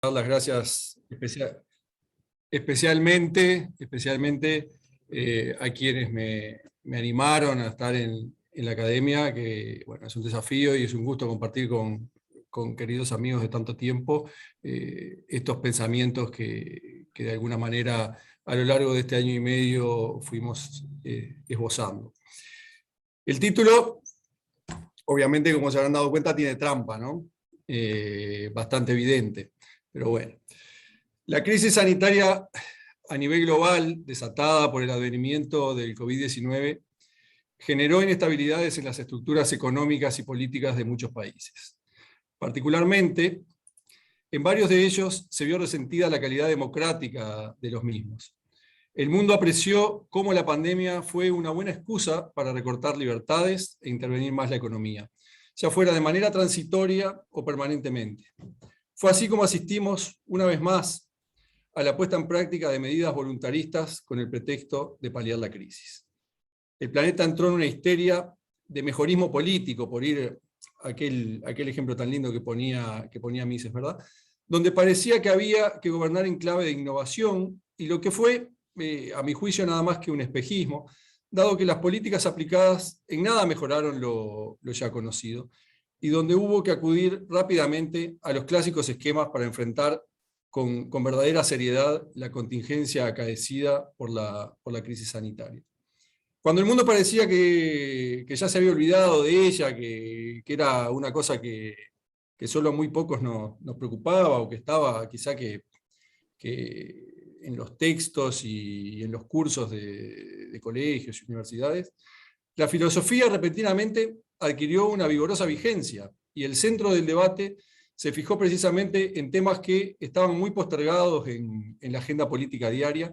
Dar las gracias especialmente a quienes me animaron a estar en la academia, que bueno, es un desafío y es un gusto compartir con queridos amigos de tanto tiempo estos pensamientos que de alguna manera a lo largo de este año y medio fuimos esbozando. El título, obviamente, como se habrán dado cuenta, tiene trampa, ¿no? Bastante evidente, pero bueno. La crisis sanitaria a nivel global, desatada por el advenimiento del COVID-19, generó inestabilidades en las estructuras económicas y políticas de muchos países. Particularmente, en varios de ellos se vio resentida la calidad democrática de los mismos. El mundo apreció cómo la pandemia fue una buena excusa para recortar libertades e intervenir más la economía, ya fuera de manera transitoria o permanentemente. Fue así como asistimos, una vez más, a la puesta en práctica de medidas voluntaristas con el pretexto de paliar la crisis. El planeta entró en una histeria de mejorismo político, por ir a aquel ejemplo tan lindo que ponía Mises, ¿verdad? Donde parecía que había que gobernar en clave de innovación, y lo que fue, a mi juicio, nada más que un espejismo, dado que las políticas aplicadas en nada mejoraron lo ya conocido, y donde hubo que acudir rápidamente a los clásicos esquemas para enfrentar con verdadera seriedad la contingencia acaecida por la crisis sanitaria. Cuando el mundo parecía que ya se había olvidado de ella, que era una cosa que solo muy pocos nos preocupaba, o que estaba quizá que en los textos y en los cursos de colegios y universidades, la filosofía repentinamente adquirió una vigorosa vigencia, y el centro del debate se fijó precisamente en temas que estaban muy postergados en la agenda política diaria,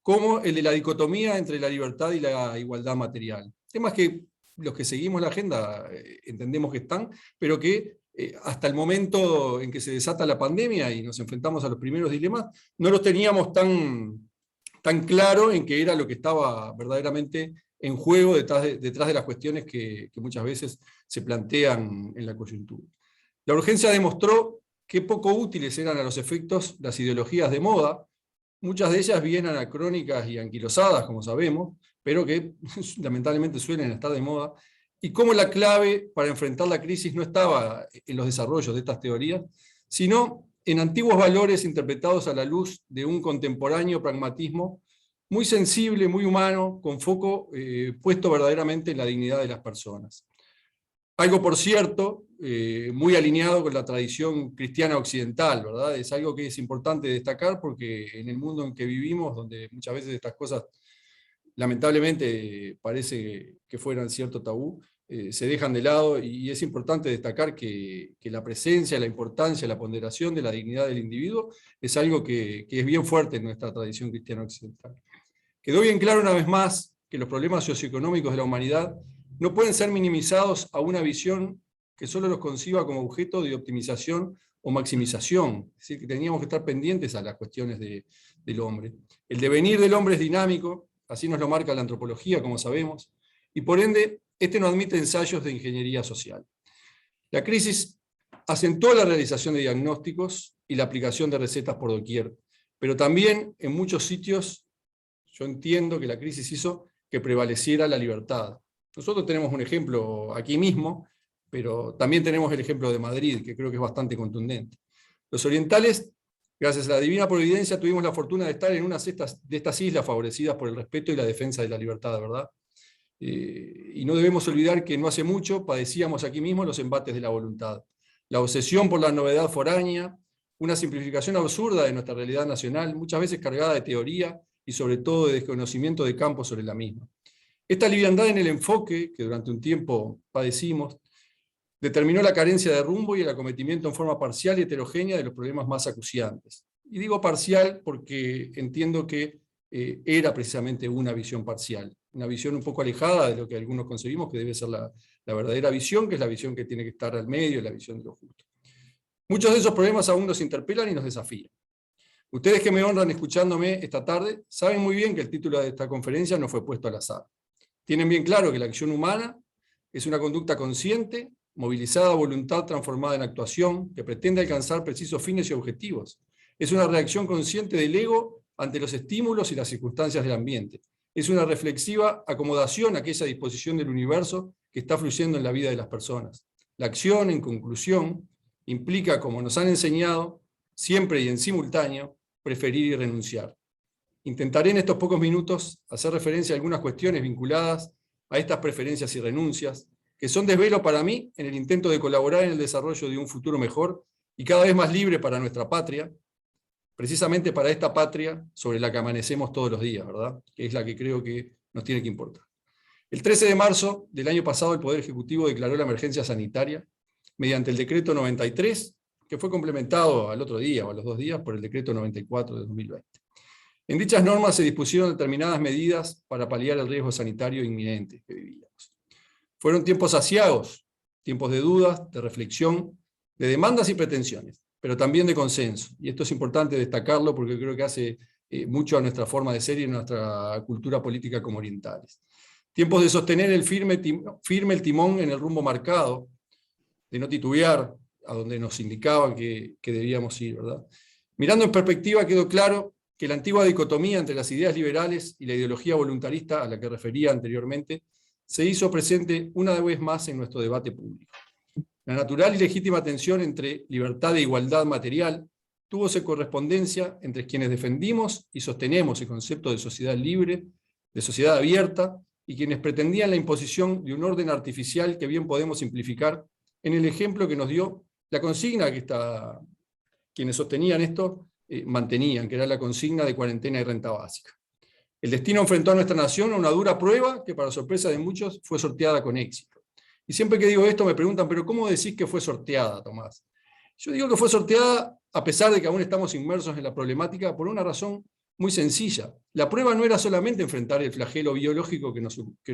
como el de la dicotomía entre la libertad y la igualdad material. Temas que los que seguimos la agenda entendemos que están, pero que hasta el momento en que se desata la pandemia y nos enfrentamos a los primeros dilemas, no los teníamos tan claro en qué era lo que estaba verdaderamente en juego detrás de las cuestiones que muchas veces se plantean en la coyuntura. La urgencia demostró qué poco útiles eran a los efectos las ideologías de moda, muchas de ellas bien anacrónicas y anquilosadas, como sabemos, pero que lamentablemente suelen estar de moda, y cómo la clave para enfrentar la crisis no estaba en los desarrollos de estas teorías, sino en antiguos valores interpretados a la luz de un contemporáneo pragmatismo muy sensible, muy humano, con foco puesto verdaderamente en la dignidad de las personas. Algo, por cierto, muy alineado con la tradición cristiana occidental, ¿verdad? Es algo que es importante destacar porque en el mundo en que vivimos, donde muchas veces estas cosas lamentablemente parece que fueran cierto tabú, se dejan de lado, y es importante destacar que la presencia, la importancia, la ponderación de la dignidad del individuo es algo que es bien fuerte en nuestra tradición cristiana occidental. Quedó bien claro una vez más que los problemas socioeconómicos de la humanidad no pueden ser minimizados a una visión que solo los conciba como objeto de optimización o maximización. Es decir, que teníamos que estar pendientes a las cuestiones del hombre. El devenir del hombre es dinámico, así nos lo marca la antropología, como sabemos, y por ende, este no admite ensayos de ingeniería social. La crisis acentuó la realización de diagnósticos y la aplicación de recetas por doquier, pero también en muchos sitios yo entiendo que la crisis hizo que prevaleciera la libertad. Nosotros tenemos un ejemplo aquí mismo, pero también tenemos el ejemplo de Madrid, que creo que es bastante contundente. Los orientales, gracias a la divina providencia, tuvimos la fortuna de estar en una de estas islas favorecidas por el respeto y la defensa de la libertad, ¿verdad? Y no debemos olvidar que no hace mucho padecíamos aquí mismo los embates de la voluntad. La obsesión por la novedad foránea, una simplificación absurda de nuestra realidad nacional, muchas veces cargada de teoría y sobre todo de desconocimiento de campo sobre la misma. Esta liviandad en el enfoque, que durante un tiempo padecimos, determinó la carencia de rumbo y el acometimiento en forma parcial y heterogénea de los problemas más acuciantes. Y digo parcial porque entiendo que era precisamente una visión parcial, una visión un poco alejada de lo que algunos concebimos que debe ser la verdadera visión, que es la visión que tiene que estar al medio, la visión de lo justo. Muchos de esos problemas aún nos interpelan y nos desafían. Ustedes que me honran escuchándome esta tarde, saben muy bien que el título de esta conferencia no fue puesto al azar. Tienen bien claro que la acción humana es una conducta consciente movilizada voluntad transformada en actuación, que pretende alcanzar precisos fines y objetivos. Es una reacción consciente del ego ante los estímulos y las circunstancias del ambiente. Es una reflexiva acomodación a aquella disposición del universo que está fluyendo en la vida de las personas. La acción, en conclusión, implica, como nos han enseñado, siempre y en simultáneo, preferir y renunciar. Intentaré en estos pocos minutos hacer referencia a algunas cuestiones vinculadas a estas preferencias y renuncias, que son desvelo para mí en el intento de colaborar en el desarrollo de un futuro mejor y cada vez más libre para nuestra patria, precisamente para esta patria sobre la que amanecemos todos los días, ¿verdad? Que es la que creo que nos tiene que importar. El 13 de marzo del año pasado, el Poder Ejecutivo declaró la emergencia sanitaria mediante el decreto 93, que fue complementado al otro día o a los 2 días por el decreto 94 de 2020. En dichas normas se dispusieron determinadas medidas para paliar el riesgo sanitario inminente que vivíamos. Fueron tiempos aciagos, tiempos de dudas, de reflexión, de demandas y pretensiones, pero también de consenso. Y esto es importante destacarlo porque creo que hace mucho a nuestra forma de ser y a nuestra cultura política como orientales. Tiempos de sostener firme el timón en el rumbo marcado, de no titubear a donde nos indicaban que debíamos ir, ¿verdad? Mirando en perspectiva quedó claro que la antigua dicotomía entre las ideas liberales y la ideología voluntarista a la que refería anteriormente se hizo presente una vez más en nuestro debate público. La natural y legítima tensión entre libertad e igualdad material tuvo correspondencia entre quienes defendimos y sostenemos el concepto de sociedad libre, de sociedad abierta, y quienes pretendían la imposición de un orden artificial que bien podemos simplificar en el ejemplo que nos dio la consigna que quienes sostenían esto mantenían, que era la consigna de cuarentena y renta básica. El destino enfrentó a nuestra nación a una dura prueba que, para sorpresa de muchos, fue sorteada con éxito. Y siempre que digo esto me preguntan, ¿pero cómo decís que fue sorteada, Tomás? Yo digo que fue sorteada a pesar de que aún estamos inmersos en la problemática por una razón muy sencilla. La prueba no era solamente enfrentar el flagelo biológico que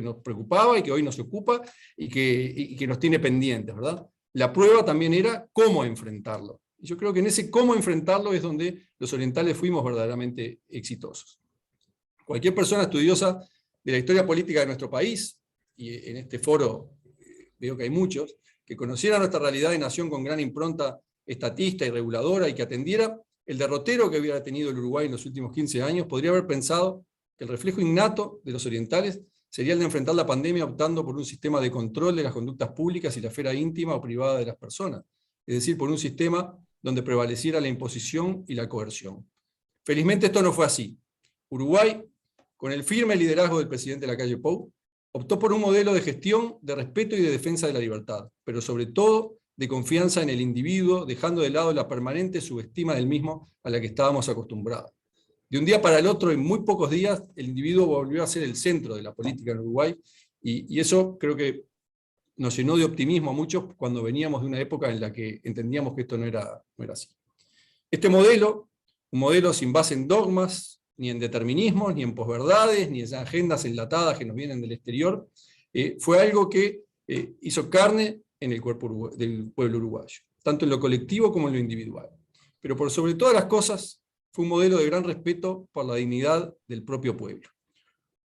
nos preocupaba y que hoy nos ocupa y que nos tiene pendientes, ¿verdad? La prueba también era cómo enfrentarlo. Y yo creo que en ese cómo enfrentarlo es donde los orientales fuimos verdaderamente exitosos. Cualquier persona estudiosa de la historia política de nuestro país, y en este foro veo que hay muchos, que conociera nuestra realidad de nación con gran impronta estatista y reguladora y que atendiera el derrotero que hubiera tenido el Uruguay en los últimos 15 años, podría haber pensado que el reflejo innato de los orientales sería el de enfrentar la pandemia optando por un sistema de control de las conductas públicas y la esfera íntima o privada de las personas, es decir, por un sistema donde prevaleciera la imposición y la coerción. Felizmente esto no fue así. Uruguay, con el firme liderazgo del presidente Lacalle Pou, optó por un modelo de gestión, de respeto y de defensa de la libertad, pero sobre todo de confianza en el individuo, dejando de lado la permanente subestima del mismo a la que estábamos acostumbrados. De un día para el otro, en muy pocos días, el individuo volvió a ser el centro de la política en Uruguay, y eso creo que nos llenó de optimismo a muchos cuando veníamos de una época en la que entendíamos que esto no era así. Este modelo, un modelo sin base en dogmas, ni en determinismos, ni en posverdades, ni en agendas enlatadas que nos vienen del exterior, fue algo que hizo carne en el cuerpo del pueblo uruguayo, tanto en lo colectivo como en lo individual. Pero por sobre todas las cosas, fue un modelo de gran respeto por la dignidad del propio pueblo.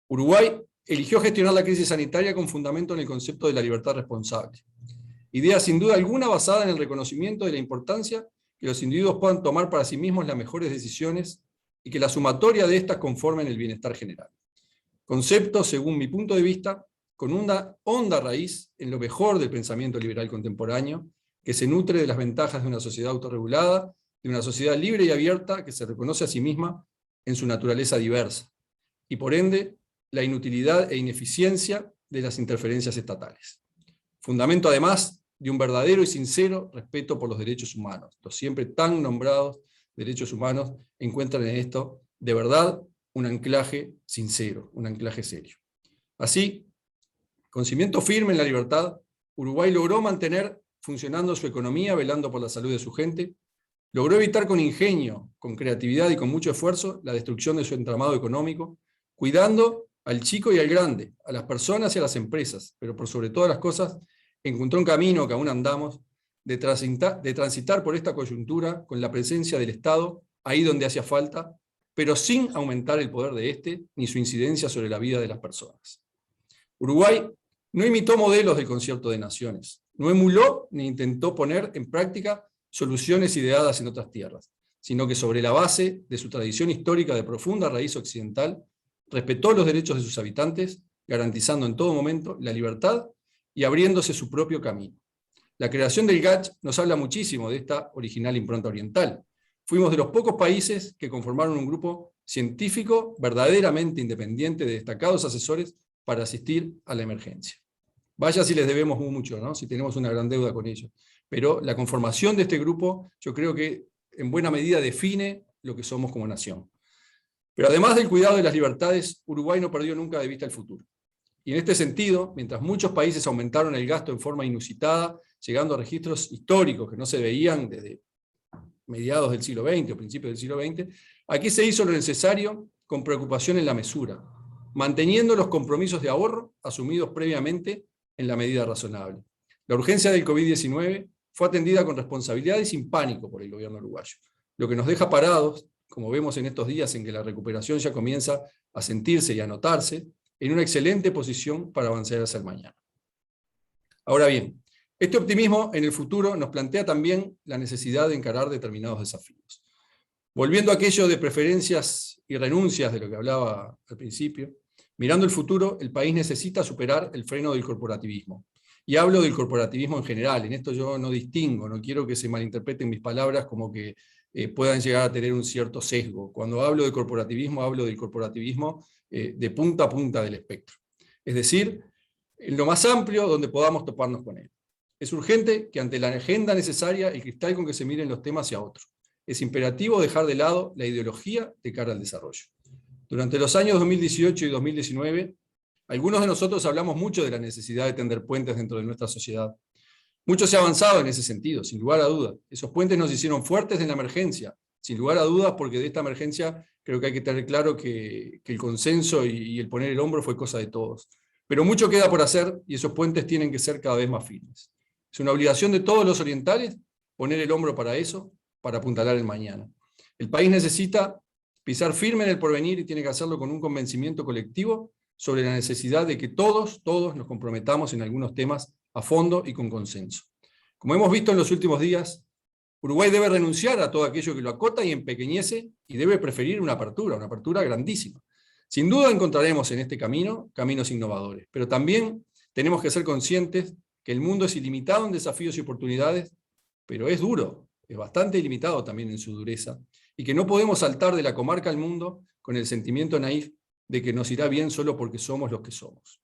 Uruguay eligió gestionar la crisis sanitaria con fundamento en el concepto de la libertad responsable. Idea sin duda alguna basada en el reconocimiento de la importancia que los individuos puedan tomar para sí mismos las mejores decisiones y que la sumatoria de estas conformen el bienestar general. Concepto, según mi punto de vista, con una honda raíz en lo mejor del pensamiento liberal contemporáneo, que se nutre de las ventajas de una sociedad autorregulada, de una sociedad libre y abierta que se reconoce a sí misma en su naturaleza diversa, y por ende, la inutilidad e ineficiencia de las interferencias estatales. Fundamento además de un verdadero y sincero respeto por los derechos humanos. Los siempre tan nombrados derechos humanos encuentran en esto, de verdad, un anclaje sincero, un anclaje serio. Así, con cimiento firme en la libertad, Uruguay logró mantener funcionando su economía, velando por la salud de su gente, logró evitar con ingenio, con creatividad y con mucho esfuerzo la destrucción de su entramado económico, cuidando al chico y al grande, a las personas y a las empresas, pero por sobre todas las cosas, encontró un camino que aún andamos, de transitar por esta coyuntura con la presencia del Estado, ahí donde hacía falta, pero sin aumentar el poder de éste, ni su incidencia sobre la vida de las personas. Uruguay no imitó modelos del concierto de naciones, no emuló ni intentó poner en práctica soluciones ideadas en otras tierras, sino que sobre la base de su tradición histórica de profunda raíz occidental, respetó los derechos de sus habitantes, garantizando en todo momento la libertad y abriéndose su propio camino. La creación del GATT nos habla muchísimo de esta original impronta oriental. Fuimos de los pocos países que conformaron un grupo científico verdaderamente independiente de destacados asesores para asistir a la emergencia. Vaya si les debemos mucho, ¿no? Si tenemos una gran deuda con ellos. Pero la conformación de este grupo yo creo que en buena medida define lo que somos como nación. Pero además del cuidado de las libertades, Uruguay no perdió nunca de vista el futuro. Y en este sentido, mientras muchos países aumentaron el gasto en forma inusitada, llegando a registros históricos que no se veían desde mediados del siglo XX o principios del siglo XX, aquí se hizo lo necesario con preocupación en la mesura, manteniendo los compromisos de ahorro asumidos previamente en la medida razonable. La urgencia del COVID-19 fue atendida con responsabilidad y sin pánico por el gobierno uruguayo, lo que nos deja parados, como vemos en estos días en que la recuperación ya comienza a sentirse y a notarse, en una excelente posición para avanzar hacia el mañana. Ahora bien, este optimismo en el futuro nos plantea también la necesidad de encarar determinados desafíos. Volviendo a aquello de preferencias y renuncias de lo que hablaba al principio, mirando el futuro, el país necesita superar el freno del corporativismo. Y hablo del corporativismo en general, en esto yo no distingo, no quiero que se malinterpreten mis palabras como que puedan llegar a tener un cierto sesgo. Cuando hablo de corporativismo, hablo del corporativismo de punta a punta del espectro. Es decir, en lo más amplio donde podamos toparnos con él. Es urgente que ante la agenda necesaria el cristal con que se miren los temas sea otro. Es imperativo dejar de lado la ideología de cara al desarrollo. Durante los años 2018 y 2019, algunos de nosotros hablamos mucho de la necesidad de tender puentes dentro de nuestra sociedad. Mucho se ha avanzado en ese sentido, sin lugar a dudas. Esos puentes nos hicieron fuertes en la emergencia, sin lugar a dudas, porque de esta emergencia creo que hay que tener claro que el consenso y el poner el hombro fue cosa de todos. Pero mucho queda por hacer y esos puentes tienen que ser cada vez más firmes. Es una obligación de todos los orientales poner el hombro para eso, para apuntalar el mañana. El país necesita pisar firme en el porvenir y tiene que hacerlo con un convencimiento colectivo sobre la necesidad de que todos nos comprometamos en algunos temas a fondo y con consenso. Como hemos visto en los últimos días, Uruguay debe renunciar a todo aquello que lo acota y empequeñece y debe preferir una apertura grandísima. Sin duda encontraremos en este camino caminos innovadores, pero también tenemos que ser conscientes que el mundo es ilimitado en desafíos y oportunidades, pero es duro, es bastante ilimitado también en su dureza, y que no podemos saltar de la comarca al mundo con el sentimiento naif de que nos irá bien solo porque somos los que somos.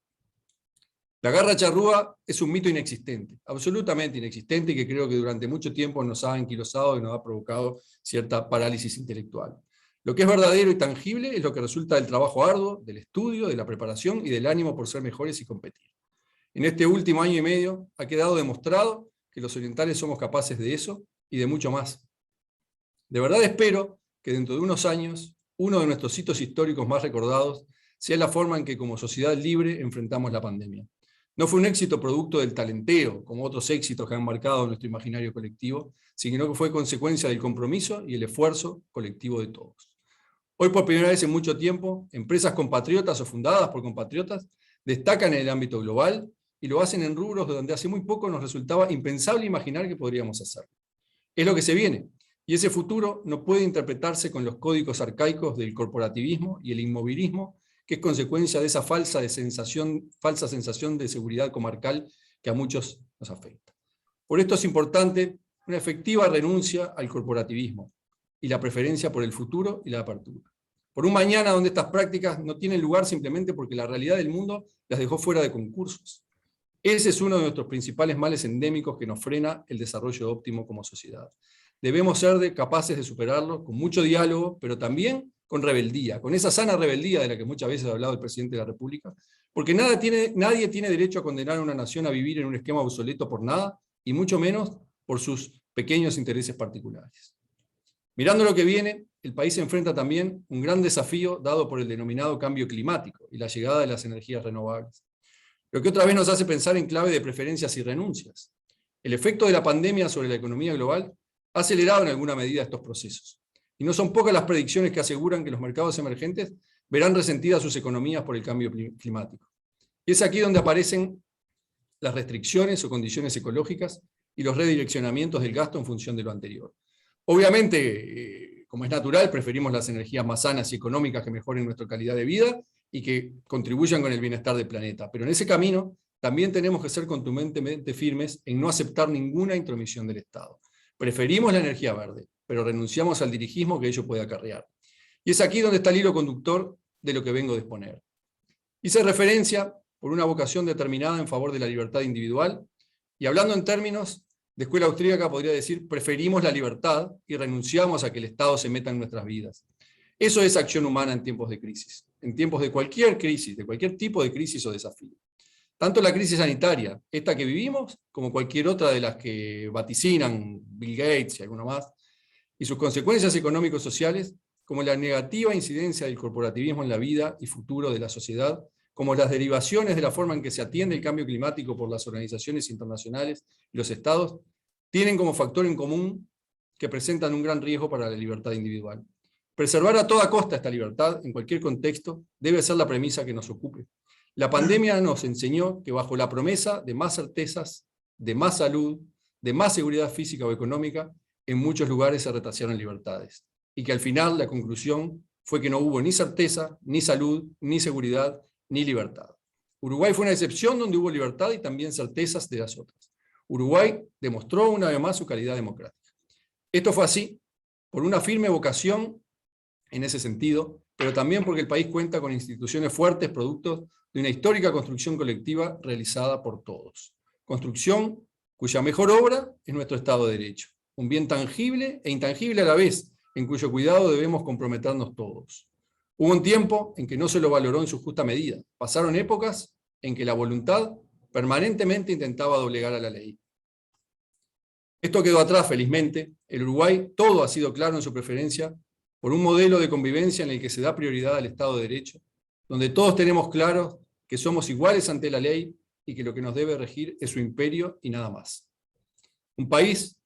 La garra charrúa es un mito inexistente, absolutamente inexistente, y que creo que durante mucho tiempo nos ha anquilosado y nos ha provocado cierta parálisis intelectual. Lo que es verdadero y tangible es lo que resulta del trabajo arduo, del estudio, de la preparación y del ánimo por ser mejores y competir. En este último año y medio ha quedado demostrado que los orientales somos capaces de eso y de mucho más. De verdad espero que dentro de unos años, uno de nuestros hitos históricos más recordados sea la forma en que como sociedad libre enfrentamos la pandemia. No fue un éxito producto del talenteo, como otros éxitos que han marcado nuestro imaginario colectivo, sino que fue consecuencia del compromiso y el esfuerzo colectivo de todos. Hoy, por primera vez en mucho tiempo, empresas compatriotas o fundadas por compatriotas destacan en el ámbito global y lo hacen en rubros donde hace muy poco nos resultaba impensable imaginar que podríamos hacerlo. Es lo que se viene, y ese futuro no puede interpretarse con los códigos arcaicos del corporativismo y el inmovilismo, que es consecuencia de esa falsa sensación de seguridad comarcal que a muchos nos afecta. Por esto es importante una efectiva renuncia al corporativismo y la preferencia por el futuro y la apertura. Por un mañana donde estas prácticas no tienen lugar simplemente porque la realidad del mundo las dejó fuera de concursos. Ese es uno de nuestros principales males endémicos que nos frena el desarrollo óptimo como sociedad. Debemos ser capaces de superarlo con mucho diálogo, pero también con rebeldía, con esa sana rebeldía de la que muchas veces ha hablado el presidente de la República, porque nadie tiene derecho a condenar a una nación a vivir en un esquema obsoleto por nada, y mucho menos por sus pequeños intereses particulares. Mirando lo que viene, el país se enfrenta también un gran desafío dado por el denominado cambio climático y la llegada de las energías renovables. Lo que otra vez nos hace pensar en clave de preferencias y renuncias. El efecto de la pandemia sobre la economía global ha acelerado en alguna medida estos procesos. Y no son pocas las predicciones que aseguran que los mercados emergentes verán resentidas sus economías por el cambio climático. Y es aquí donde aparecen las restricciones o condiciones ecológicas y los redireccionamientos del gasto en función de lo anterior. Obviamente, como es natural, preferimos las energías más sanas y económicas que mejoren nuestra calidad de vida y que contribuyan con el bienestar del planeta. Pero en ese camino también tenemos que ser contundentemente firmes en no aceptar ninguna intromisión del Estado. Preferimos la energía verde, pero renunciamos al dirigismo que ello puede acarrear. Y es aquí donde está el hilo conductor de lo que vengo a exponer. Hice referencia por una vocación determinada en favor de la libertad individual, y hablando en términos de escuela austríaca podría decir, preferimos la libertad y renunciamos a que el Estado se meta en nuestras vidas. Eso es acción humana en tiempos de crisis, en tiempos de cualquier crisis, de cualquier tipo de crisis o desafío. Tanto la crisis sanitaria, esta que vivimos, como cualquier otra de las que vaticinan Bill Gates y alguno más, y sus consecuencias económico-sociales, como la negativa incidencia del corporativismo en la vida y futuro de la sociedad, como las derivaciones de la forma en que se atiende el cambio climático por las organizaciones internacionales y los estados, tienen como factor en común que presentan un gran riesgo para la libertad individual. Preservar a toda costa esta libertad, en cualquier contexto, debe ser la premisa que nos ocupe. La pandemia nos enseñó que bajo la promesa de más certezas, de más salud, de más seguridad física o económica, en muchos lugares se retrasaron libertades. Y que al final la conclusión fue que no hubo ni certeza, ni salud, ni seguridad, ni libertad. Uruguay fue una excepción donde hubo libertad y también certezas de las otras. Uruguay demostró una vez más su calidad democrática. Esto fue así por una firme vocación en ese sentido, pero también porque el país cuenta con instituciones fuertes, producto de una histórica construcción colectiva realizada por todos. Construcción cuya mejor obra es nuestro Estado de Derecho, un bien tangible e intangible a la vez, en cuyo cuidado debemos comprometernos todos. Hubo un tiempo en que no se lo valoró en su justa medida. Pasaron épocas en que la voluntad permanentemente intentaba doblegar a la ley. Esto quedó atrás, felizmente. El Uruguay todo ha sido claro en su preferencia por un modelo de convivencia en el que se da prioridad al Estado de Derecho, donde todos tenemos claro que somos iguales ante la ley y que lo que nos debe regir es su imperio y nada más. Un país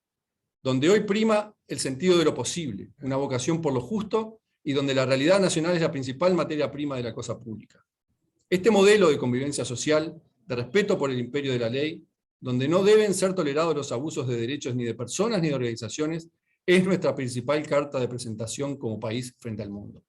donde hoy prima el sentido de lo posible, una vocación por lo justo y donde la realidad nacional es la principal materia prima de la cosa pública. Este modelo de convivencia social, de respeto por el imperio de la ley, donde no deben ser tolerados los abusos de derechos ni de personas ni de organizaciones, es nuestra principal carta de presentación como país frente al mundo.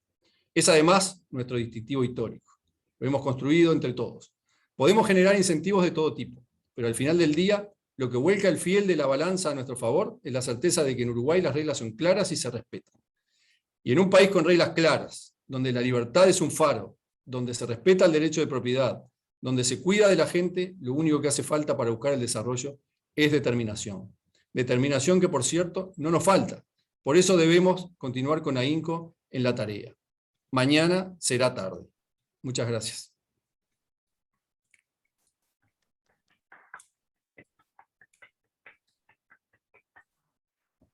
Es además nuestro distintivo histórico. Lo hemos construido entre todos. Podemos generar incentivos de todo tipo, pero al final del día, lo que vuelca el fiel de la balanza a nuestro favor es la certeza de que en Uruguay las reglas son claras y se respetan. Y en un país con reglas claras, donde la libertad es un faro, donde se respeta el derecho de propiedad, donde se cuida de la gente, lo único que hace falta para buscar el desarrollo es determinación. Determinación que, por cierto, no nos falta. Por eso debemos continuar con ahínco en la tarea. Mañana será tarde. Muchas gracias.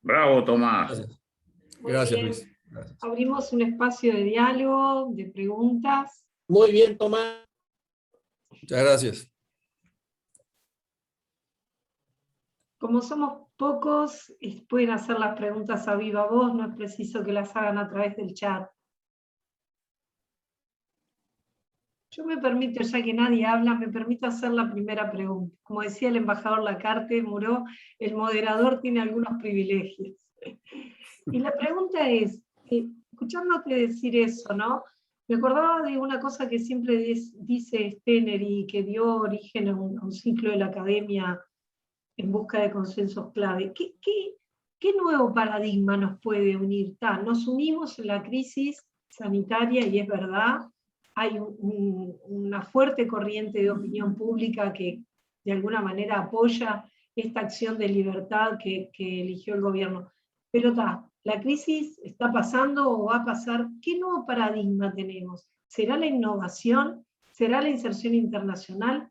Bravo, Tomás. Gracias, gracias Luis. Gracias. Abrimos un espacio de diálogo, de preguntas. Muy bien, Tomás. Muchas gracias. Como somos pocos, pueden hacer las preguntas a viva voz, no es preciso que las hagan a través del chat. Yo me permito, ya que nadie habla, me permito hacer la primera pregunta. Como decía el embajador Lacarte, Muró, el moderador tiene algunos privilegios. Y la pregunta es, escuchándote decir eso, ¿no? Me acordaba de una cosa que siempre dice Stener y que dio origen a un ciclo de la academia en busca de consensos clave. ¿Qué nuevo paradigma nos puede unir? Nos unimos en la crisis sanitaria y es verdad, hay una fuerte corriente de opinión pública que de alguna manera apoya esta acción de libertad que eligió el gobierno. Pero la crisis está pasando o va a pasar. ¿Qué nuevo paradigma tenemos? ¿Será la innovación? ¿Será la inserción internacional?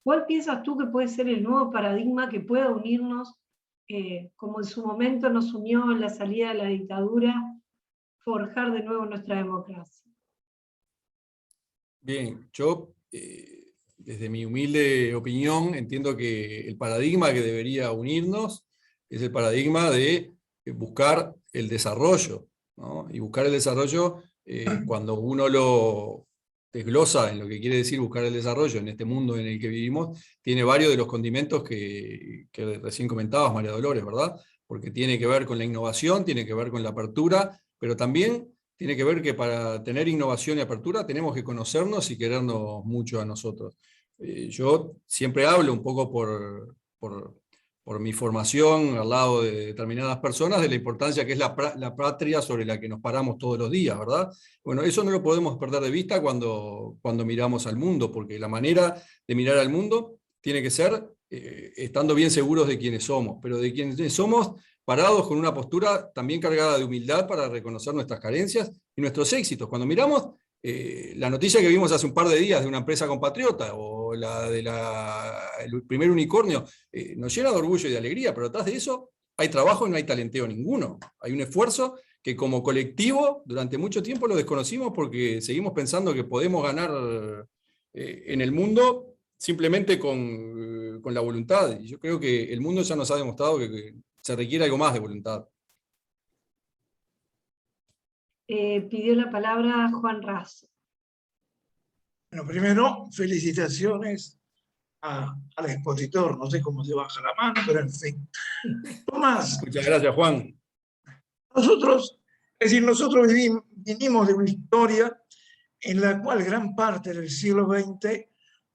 ¿Cuál piensas tú que puede ser el nuevo paradigma que pueda unirnos, como en su momento nos unió en la salida de la dictadura, forjar de nuevo nuestra democracia? Bien, yo, desde mi humilde opinión, entiendo que el paradigma que debería unirnos es el paradigma de buscar el desarrollo, ¿no? Y buscar el desarrollo cuando uno lo desglosa en lo que quiere decir buscar el desarrollo en este mundo en el que vivimos, tiene varios de los condimentos que recién comentabas, María Dolores, ¿verdad? Porque tiene que ver con la innovación, tiene que ver con la apertura, pero también tiene que ver que para tener innovación y apertura tenemos que conocernos y querernos mucho a nosotros. Yo siempre hablo un poco por mi formación al lado de determinadas personas, de la importancia que es la patria sobre la que nos paramos todos los días, ¿verdad? Bueno, eso no lo podemos perder de vista cuando miramos al mundo, porque la manera de mirar al mundo tiene que ser estando bien seguros de quiénes somos, pero de quiénes somos parados con una postura también cargada de humildad para reconocer nuestras carencias y nuestros éxitos. Cuando miramos la noticia que vimos hace un par de días de una empresa compatriota o el primer unicornio, nos llena de orgullo y de alegría, pero detrás de eso hay trabajo y no hay talenteo ninguno. Hay un esfuerzo que como colectivo durante mucho tiempo lo desconocimos porque seguimos pensando que podemos ganar en el mundo simplemente con la voluntad. Y yo creo que el mundo ya nos ha demostrado que se requiere algo más de voluntad. Pidió la palabra Juan Razo. Bueno, primero, felicitaciones al expositor. No sé cómo se baja la mano, pero en fin. Tomás. Muchas gracias, Juan. Nosotros vinimos de una historia en la cual gran parte del siglo XX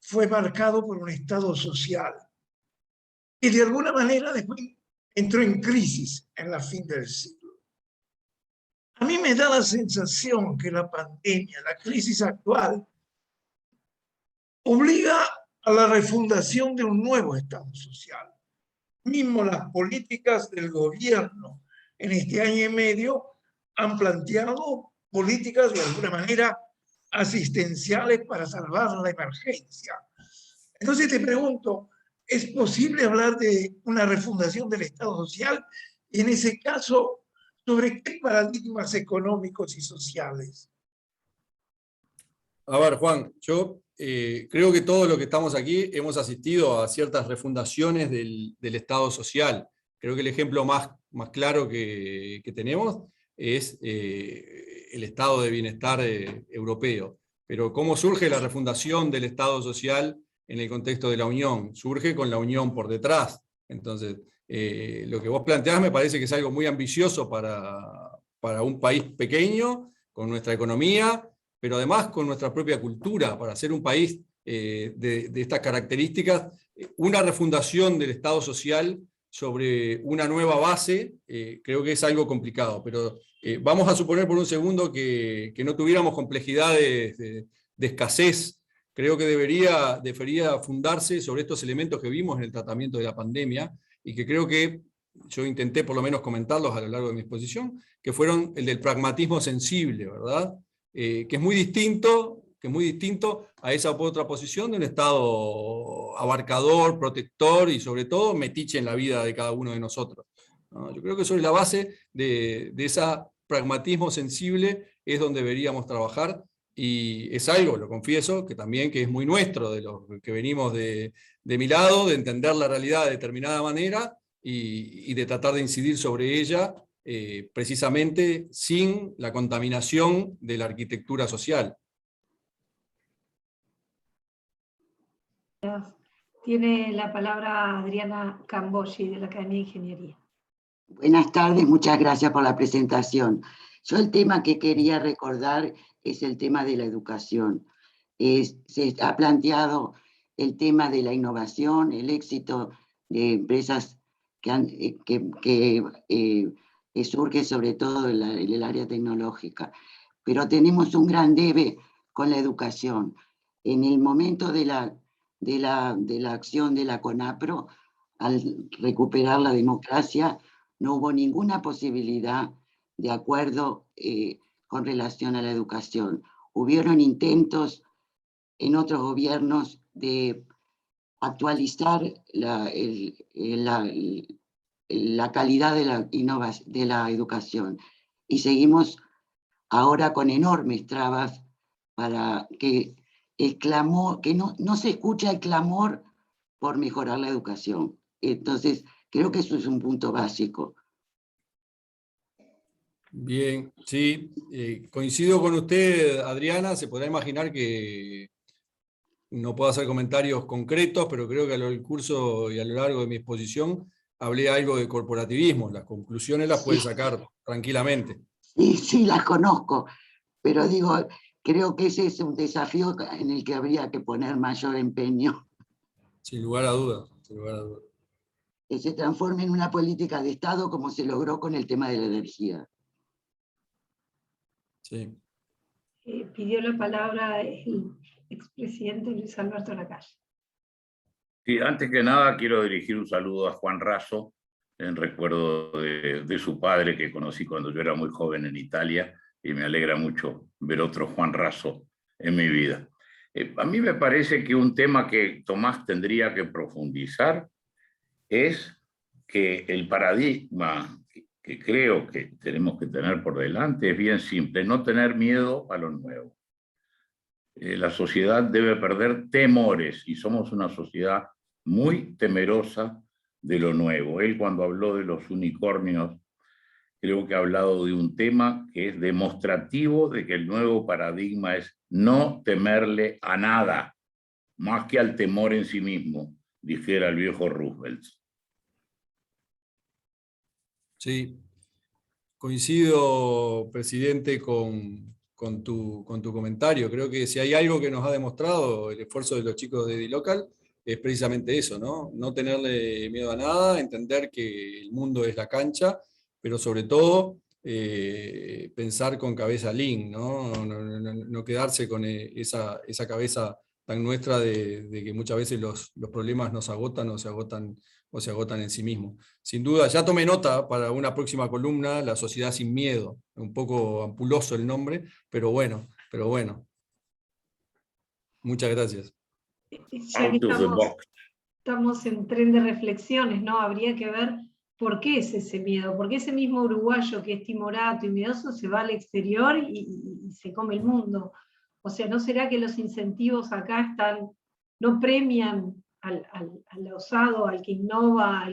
fue marcado por un estado social. Y de alguna manera después entró en crisis en la fin del siglo. A mí me da la sensación que la pandemia, la crisis actual, obliga a la refundación de un nuevo estado social. Mismo las políticas del gobierno en este año y medio han planteado políticas de alguna manera asistenciales para salvar la emergencia. Entonces te pregunto, ¿es posible hablar de una refundación del Estado social? Y en ese caso, ¿sobre qué paradigmas económicos y sociales? A ver, Juan, yo creo que todos los que estamos aquí hemos asistido a ciertas refundaciones del Estado social. Creo que el ejemplo más claro que tenemos es el estado de bienestar europeo. Pero ¿cómo surge la refundación del Estado social en el contexto de la Unión? Surge con la Unión por detrás. Entonces, lo que vos planteás me parece que es algo muy ambicioso para un país pequeño, con nuestra economía, pero además con nuestra propia cultura, para ser un país de estas características, una refundación del Estado social sobre una nueva base, creo que es algo complicado, pero vamos a suponer por un segundo que no tuviéramos complejidades de escasez. Creo que debería fundarse sobre estos elementos que vimos en el tratamiento de la pandemia y que creo que yo intenté por lo menos comentarlos a lo largo de mi exposición, que fueron el del pragmatismo sensible, ¿verdad? Que es muy distinto a esa otra posición de un Estado abarcador, protector y sobre todo metiche en la vida de cada uno de nosotros, ¿no? Yo creo que sobre la base de ese pragmatismo sensible es donde deberíamos trabajar y es algo, lo confieso, que también que es muy nuestro, de los que venimos de mi lado, de entender la realidad de determinada manera y de tratar de incidir sobre ella precisamente sin la contaminación de la arquitectura social. Tiene la palabra Adriana Camboshi, de la Academia de Ingeniería. Buenas tardes, muchas gracias por la presentación. Yo el tema que quería recordar es el tema de la educación. Se ha planteado el tema de la innovación, el éxito de empresas que surge sobre todo en el área tecnológica, pero tenemos un gran debe con la educación. En el momento de la acción de la CONAPRO, al recuperar la democracia, no hubo ninguna posibilidad de acuerdo con relación a la educación. Hubieron intentos en otros gobiernos de actualizar la calidad de la educación. Y seguimos ahora con enormes trabas para que el clamor, que no se escucha el clamor por mejorar la educación. Entonces, creo que eso es un punto básico. Bien, sí, coincido con usted, Adriana. Se podrá imaginar que no puedo hacer comentarios concretos, pero creo que a lo del curso y a lo largo de mi exposición hablé algo de corporativismo. Las conclusiones las puede Sí, sacar tranquilamente. sí, sí, las conozco, pero digo, creo que ese es un desafío en el que habría que poner mayor empeño, Sin lugar a dudas, sin lugar a dudas. que se transforme en una política de Estado como se logró con el tema de la energía. Sí. Pidió la palabra el expresidente Luis Alberto Lacalle. Sí, antes que nada quiero dirigir un saludo a Juan Raso en recuerdo de su padre que conocí cuando yo era muy joven en Italia y me alegra mucho ver otro Juan Raso en mi vida. A mí me parece que un tema que Tomás tendría que profundizar es que el paradigma que creo que tenemos que tener por delante es bien simple, no tener miedo a lo nuevo. La sociedad debe perder temores y somos una sociedad muy temerosa de lo nuevo. Él cuando habló de los unicornios, creo que ha hablado de un tema que es demostrativo de que el nuevo paradigma es no temerle a nada, más que al temor en sí mismo, dijera el viejo Roosevelt. Sí, coincido, presidente, con tu comentario. Creo que si hay algo que nos ha demostrado el esfuerzo de los chicos de D-Local es precisamente eso, ¿no? No tenerle miedo a nada, entender que el mundo es la cancha, pero sobre todo pensar con cabeza lean, ¿no? No quedarse con esa cabeza tan nuestra de que muchas veces los problemas nos agotan o se agotan en sí mismos. Sin duda, ya tomé nota para una próxima columna, La sociedad sin miedo. Un poco ampuloso el nombre, pero bueno, pero bueno. Muchas gracias. Ya que Out of the box. estamos en tren de reflexiones, ¿no? Habría que ver por qué es ese miedo, por qué ese mismo uruguayo que es timorato y miedoso se va al exterior y se come el mundo. O sea, ¿no será que los incentivos acá no premian al osado, al que innova,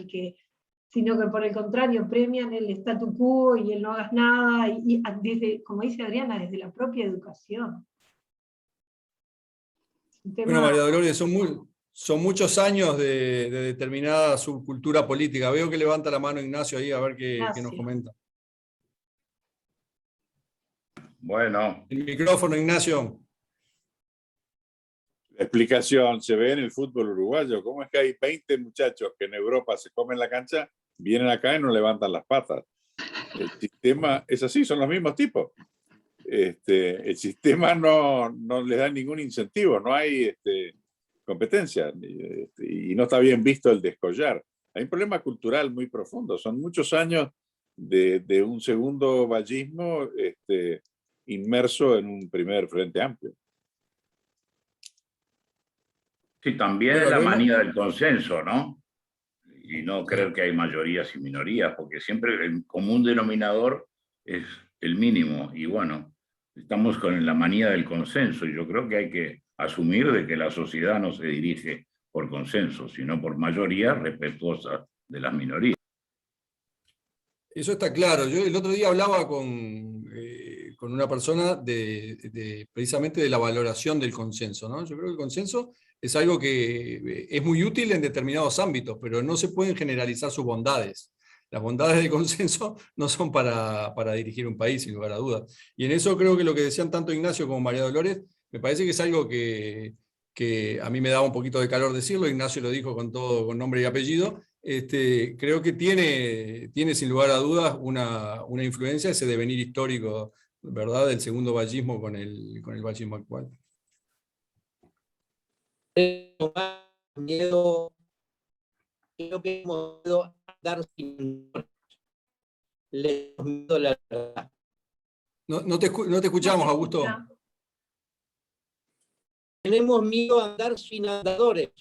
sino que por el contrario premian el statu quo y el no hagas nada, y desde, como dice Adriana, desde la propia educación? Bueno, María Dolores, son muchos años de determinada subcultura política. Veo que levanta la mano Ignacio ahí a ver qué nos comenta. Bueno. El micrófono, Ignacio. La explicación se ve en el fútbol uruguayo. ¿Cómo es que hay 20 muchachos que en Europa se comen la cancha, vienen acá y no levantan las patas? El sistema es así, son los mismos tipos. El sistema no les da ningún incentivo, no hay competencia y no está bien visto el descollar. Hay un problema cultural muy profundo. Son muchos años de un segundo vallismo inmerso en un primer frente amplio. Sí, también es la manía del consenso, ¿no? Y no creer que hay mayorías y minorías, porque siempre el común denominador es el mínimo. Y bueno, estamos con la manía del consenso, y yo creo que hay que asumir de que la sociedad no se dirige por consenso, sino por mayoría respetuosa de las minorías. Eso está claro. Yo el otro día hablaba con una persona precisamente de la valoración del consenso, ¿no? Yo creo que el consenso es algo que es muy útil en determinados ámbitos, pero no se pueden generalizar sus bondades. Las bondades del consenso no son para dirigir un país, sin lugar a dudas. Y en eso creo que lo que decían tanto Ignacio como María Dolores, me parece que es algo que a mí me daba un poquito de calor decirlo, Ignacio lo dijo con nombre y apellido. Creo que tiene sin lugar a dudas una influencia ese devenir histórico, ¿verdad?, del segundo vallismo con el vallismo actual. Miedo, creo que hemos miedo a andar sin le miedo a la verdad. No te escuchamos, Augusto. Tenemos miedo a andar sin andadores.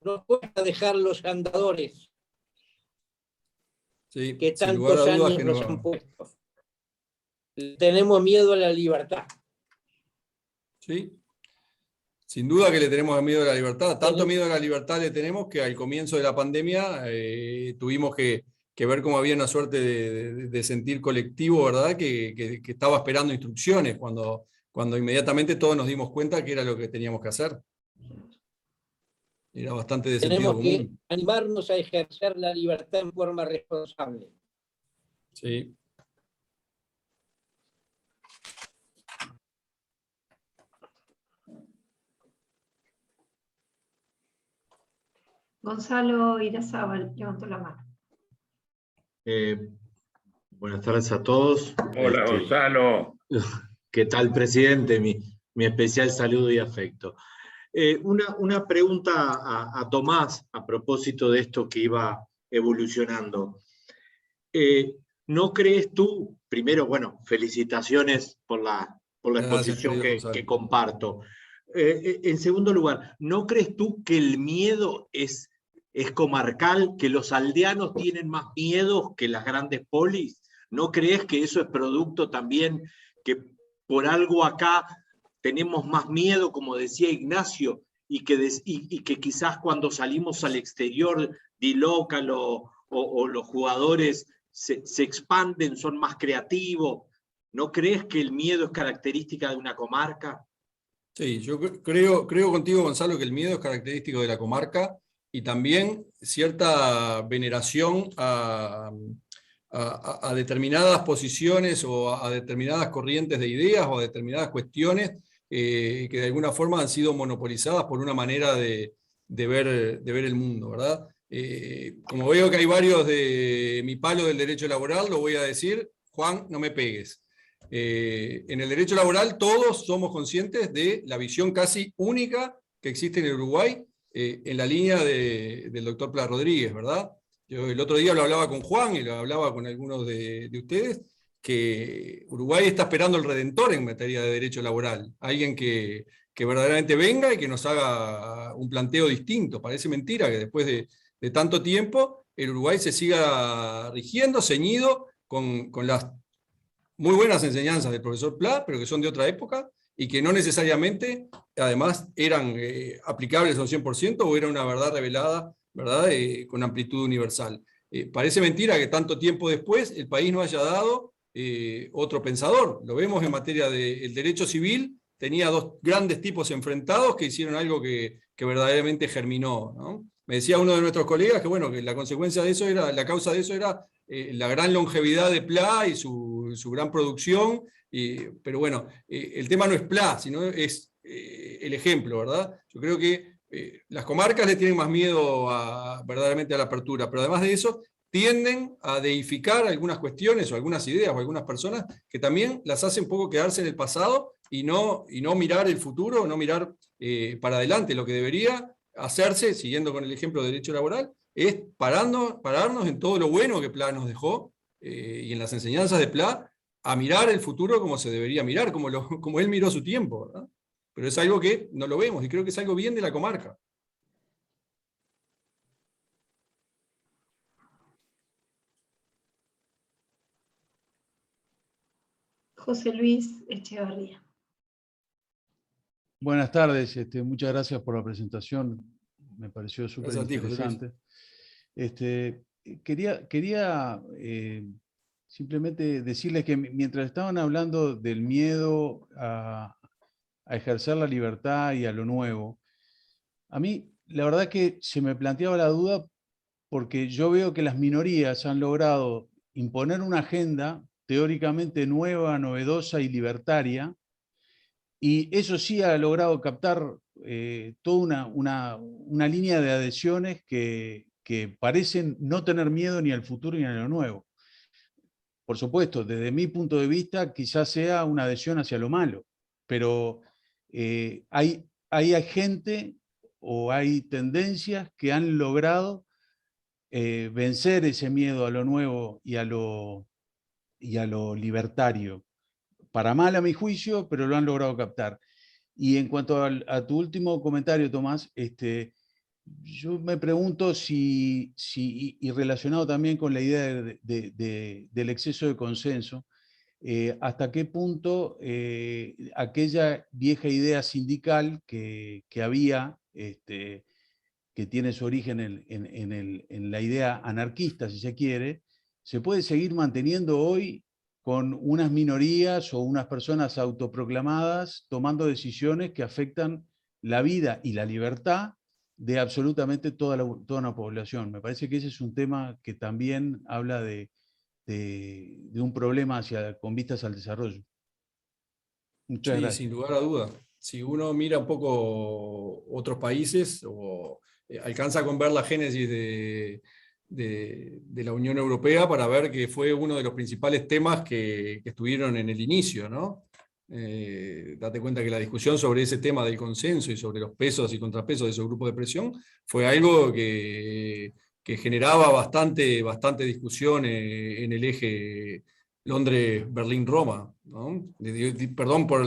Nos cuesta dejar los andadores. Sí, que tantos años nos han puesto. Tenemos miedo a la libertad. Sí, sin duda que le tenemos miedo a la libertad. Tanto miedo a la libertad le tenemos que al comienzo de la pandemia tuvimos que que ver cómo había una suerte de sentir colectivo, ¿verdad? Que estaba esperando instrucciones cuando inmediatamente todos nos dimos cuenta que era lo que teníamos que hacer. Era bastante de sentido Tenemos que común. animarnos a ejercer la libertad en forma responsable. Sí. Gonzalo Irazábal levantó la mano. Buenas tardes a todos. Hola, Gonzalo. ¿Qué tal, presidente? Mi especial saludo y afecto. Una pregunta a Tomás a propósito de esto que iba evolucionando. ¿No crees tú, primero, bueno, felicitaciones por la exposición que comparto. En segundo lugar, ¿no crees tú que el miedo es comarcal, que los aldeanos tienen más miedo que las grandes polis? ¿No crees que eso es producto también que por algo acá tenemos más miedo, como decía Ignacio, y que quizás cuando salimos al exterior, D-Local o los jugadores se expanden, son más creativos? ¿No crees que el miedo es característica de una comarca? Sí, yo creo contigo, Gonzalo, que el miedo es característico de la comarca y también cierta veneración a determinadas posiciones o a determinadas corrientes de ideas o a determinadas cuestiones que de alguna forma han sido monopolizadas por una manera de ver el mundo, ¿verdad? Como veo que hay varios de mi palo del derecho laboral, lo voy a decir: Juan, no me pegues. En el derecho laboral todos somos conscientes de la visión casi única que existe en el Uruguay, en la línea del doctor Pla Rodríguez, ¿verdad? Yo el otro día lo hablaba con Juan y lo hablaba con algunos de ustedes, que Uruguay está esperando el redentor en materia de derecho laboral, alguien que verdaderamente venga y que nos haga un planteo distinto. Parece mentira que después de tanto tiempo el Uruguay se siga rigiendo, ceñido con las muy buenas enseñanzas del profesor Pla, pero que son de otra época y que no necesariamente, además, eran aplicables al 100% o era una verdad revelada, ¿verdad? Con amplitud universal. Parece mentira que tanto tiempo después el país no haya dado otro pensador. Lo vemos en materia del derecho civil, tenía dos grandes tipos enfrentados que hicieron algo que verdaderamente germinó, ¿no? Me decía uno de nuestros colegas que, bueno, que la consecuencia de eso era, la causa de eso era la gran longevidad de Pla y su gran producción, pero bueno, el tema no es Pla, sino es el ejemplo, ¿verdad? Yo creo que las comarcas le tienen más miedo verdaderamente a la apertura, pero además de eso tienden a deificar algunas cuestiones o algunas ideas o algunas personas que también las hacen un poco quedarse en el pasado y no mirar el futuro, no mirar para adelante. Lo que debería hacerse, siguiendo con el ejemplo de derecho laboral, es pararnos en todo lo bueno que Pla nos dejó y en las enseñanzas de Pla, a mirar el futuro como se debería mirar, como él miró su tiempo, ¿verdad? Pero es algo que no lo vemos y creo que es algo bien de la comarca. José Luis Echevarría. Buenas tardes, muchas gracias por la presentación, me pareció súper interesante. Quería simplemente decirles que mientras estaban hablando del miedo a ejercer la libertad y a lo nuevo, a mí la verdad que se me planteaba la duda porque yo veo que las minorías han logrado imponer una agenda teóricamente nueva, novedosa y libertaria, y eso sí ha logrado captar toda una línea de adhesiones que parecen no tener miedo ni al futuro ni a lo nuevo. Por supuesto, desde mi punto de vista, quizás sea una adhesión hacia lo malo, pero hay gente o hay tendencias que han logrado vencer ese miedo a lo nuevo y a lo libertario. Para mal a mi juicio, pero lo han logrado captar. Y en cuanto a tu último comentario, Tomás, yo me pregunto y relacionado también con la idea del exceso de consenso, hasta qué punto aquella vieja idea sindical que había que tiene su origen en la idea anarquista, si se quiere, se puede seguir manteniendo hoy con unas minorías o unas personas autoproclamadas tomando decisiones que afectan la vida y la libertad de absolutamente toda una población. Me parece que ese es un tema que también habla de un problema con vistas al desarrollo. Muchas gracias. Sin lugar a duda. Si uno mira un poco otros países, o alcanza con ver la génesis de la Unión Europea para ver que fue uno de los principales temas que estuvieron en el inicio, ¿no? Date cuenta que la discusión sobre ese tema del consenso y sobre los pesos y contrapesos de esos grupos de presión fue algo que generaba bastante discusión en el eje Londres-Berlín-Roma, ¿no? Perdón por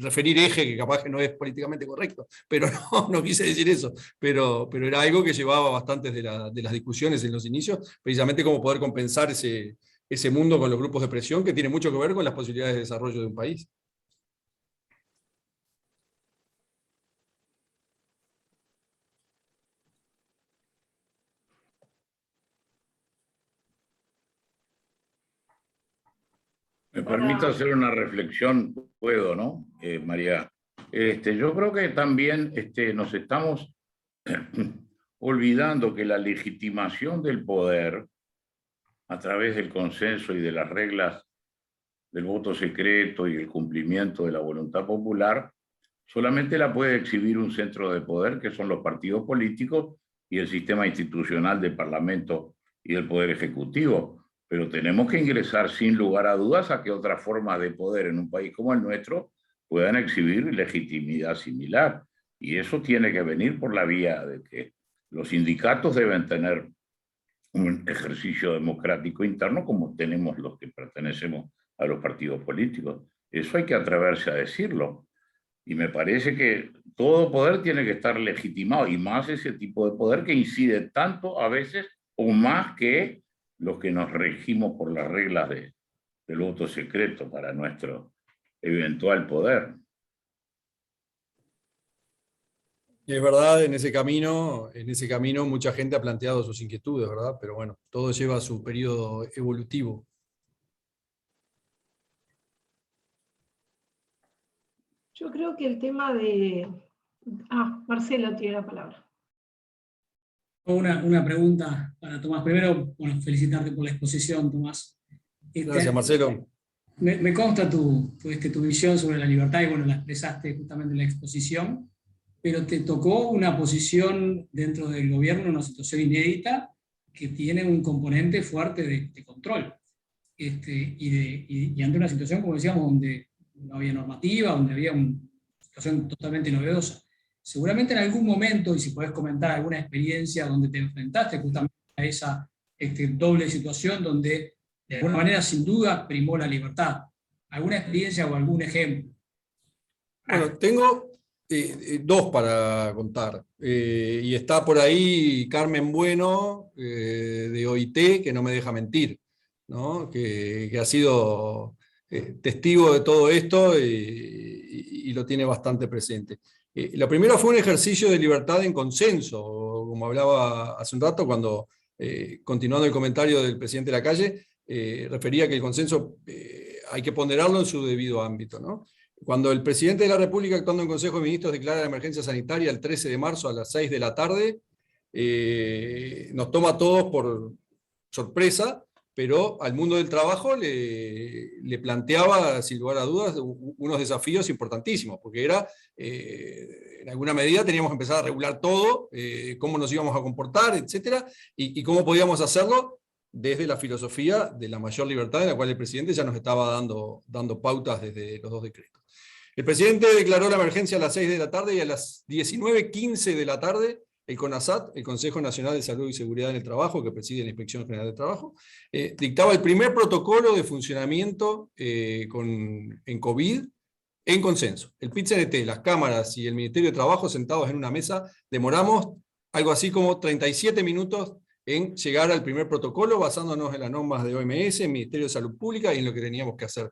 referir eje, que capaz que no es políticamente correcto, pero no quise decir eso, pero era algo que llevaba bastantes de las discusiones en los inicios, precisamente cómo poder compensar ese mundo con los grupos de presión, que tiene mucho que ver con las posibilidades de desarrollo de un país. Me permito hacer una reflexión, puedo, ¿no, María? Yo creo que también nos estamos olvidando que la legitimación del poder a través del consenso y de las reglas del voto secreto y el cumplimiento de la voluntad popular solamente la puede exhibir un centro de poder, que son los partidos políticos y el sistema institucional del Parlamento y del Poder Ejecutivo. Pero tenemos que ingresar sin lugar a dudas a que otras formas de poder en un país como el nuestro puedan exhibir legitimidad similar. Y eso tiene que venir por la vía de que los sindicatos deben tener un ejercicio democrático interno como tenemos los que pertenecemos a los partidos políticos. Eso hay que atreverse a decirlo. Y me parece que todo poder tiene que estar legitimado, y más ese tipo de poder que incide tanto a veces o más que los que nos regimos por las reglas del voto secreto para nuestro eventual poder. Y es verdad, en ese camino mucha gente ha planteado sus inquietudes, ¿verdad? Pero bueno, todo lleva su periodo evolutivo. Yo creo que el tema de... Marcelo tiene la palabra. Una pregunta para Tomás. Primero, bueno, felicitarte por la exposición, Tomás. Gracias, Marcelo. Me consta tu visión sobre la libertad y bueno, la expresaste justamente en la exposición, pero te tocó una posición dentro del gobierno, una situación inédita que tiene un componente fuerte de control. Y ante una situación, como decíamos, donde no había normativa, donde había una situación totalmente novedosa. Seguramente en algún momento, y si podés comentar alguna experiencia donde te enfrentaste justamente a esa doble situación, donde de alguna manera sin duda primó la libertad. ¿Alguna experiencia o algún ejemplo? Bueno, tengo dos para contar. Y está por ahí Carmen Bueno, de OIT, que no me deja mentir, ¿no? Que ha sido testigo de todo esto y lo tiene bastante presente. La primera fue un ejercicio de libertad en consenso, como hablaba hace un rato, cuando, continuando el comentario del presidente de la calle, refería que el consenso hay que ponderarlo en su debido ámbito, ¿no? Cuando el presidente de la República, actuando en Consejo de Ministros, declara la emergencia sanitaria el 13 de marzo a las 6 de la tarde, nos toma a todos por sorpresa, pero al mundo del trabajo le planteaba, sin lugar a dudas, unos desafíos importantísimos, porque era, en alguna medida teníamos que empezar a regular todo, cómo nos íbamos a comportar, etcétera, y cómo podíamos hacerlo desde la filosofía de la mayor libertad, en la cual el presidente ya nos estaba dando pautas desde los dos decretos. El presidente declaró la emergencia a las 6 de la tarde y a las 19:15 de la tarde, el CONASAT, el Consejo Nacional de Salud y Seguridad en el Trabajo, que preside la Inspección General del Trabajo, dictaba el primer protocolo de funcionamiento en COVID en consenso. El PIT-CNT, las cámaras y el Ministerio de Trabajo sentados en una mesa, demoramos algo así como 37 minutos en llegar al primer protocolo, basándonos en las normas de OMS, el Ministerio de Salud Pública y en lo que teníamos que hacer.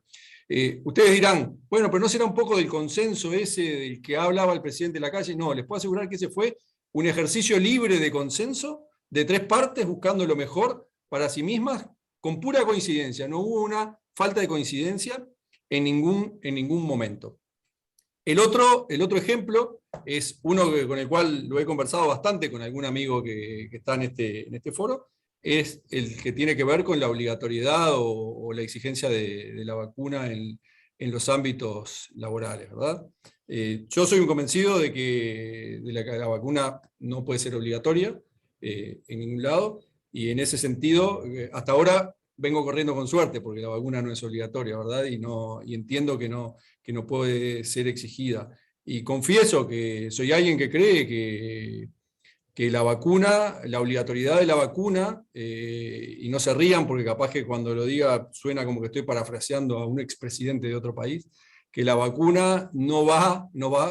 Ustedes dirán, bueno, pero ¿no será un poco del consenso ese del que hablaba el presidente de la calle? No, les puedo asegurar que ese fue un ejercicio libre de consenso de 3 partes buscando lo mejor para sí mismas con pura coincidencia. No hubo una falta de coincidencia en ningún momento. El otro ejemplo es uno con el cual lo he conversado bastante con algún amigo que está en este foro, es el que tiene que ver con la obligatoriedad o la exigencia de la vacuna en los ámbitos laborales, ¿verdad? Yo soy un convencido de que la vacuna no puede ser obligatoria en ningún lado, y en ese sentido, hasta ahora vengo corriendo con suerte, porque la vacuna no es obligatoria, ¿verdad? Y entiendo que no puede ser exigida. Y confieso que soy alguien que cree que la vacuna, la obligatoriedad de la vacuna, y no se rían porque capaz que cuando lo diga suena como que estoy parafraseando a un expresidente de otro país, que la vacuna no va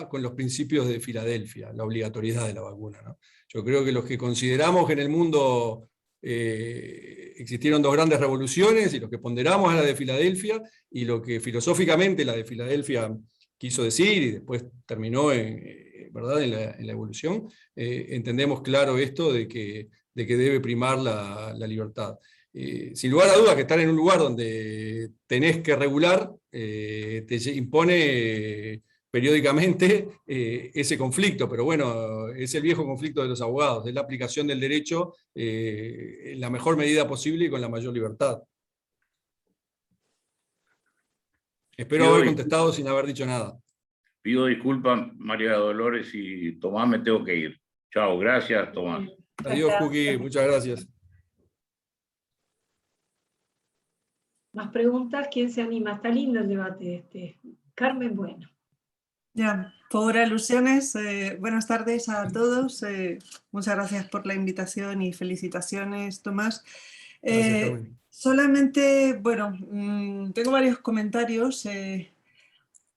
con los principios de Filadelfia, la obligatoriedad de la vacuna, ¿no? Yo creo que los que consideramos que en el mundo existieron 2 grandes revoluciones, y los que ponderamos a la de Filadelfia, y lo que filosóficamente la de Filadelfia quiso decir, y después terminó ¿verdad? en la evolución, entendemos claro esto de que debe primar la libertad. Sin lugar a dudas que estar en un lugar donde tenés que regular te impone periódicamente ese conflicto, pero bueno, es el viejo conflicto de los abogados, es la aplicación del derecho en la mejor medida posible y con la mayor libertad. Espero haber contestado sin haber dicho nada. Pido disculpas, María Dolores y Tomás, me tengo que ir. Chao, gracias, Tomás. Adiós, Juki, muchas gracias. Más preguntas, ¿quién se anima? Está lindo el debate este. Carmen, bueno. Ya, por alusiones, buenas tardes a todos. Muchas gracias por la invitación y felicitaciones, Tomás. Gracias, Carmen. Solamente, bueno, tengo varios comentarios.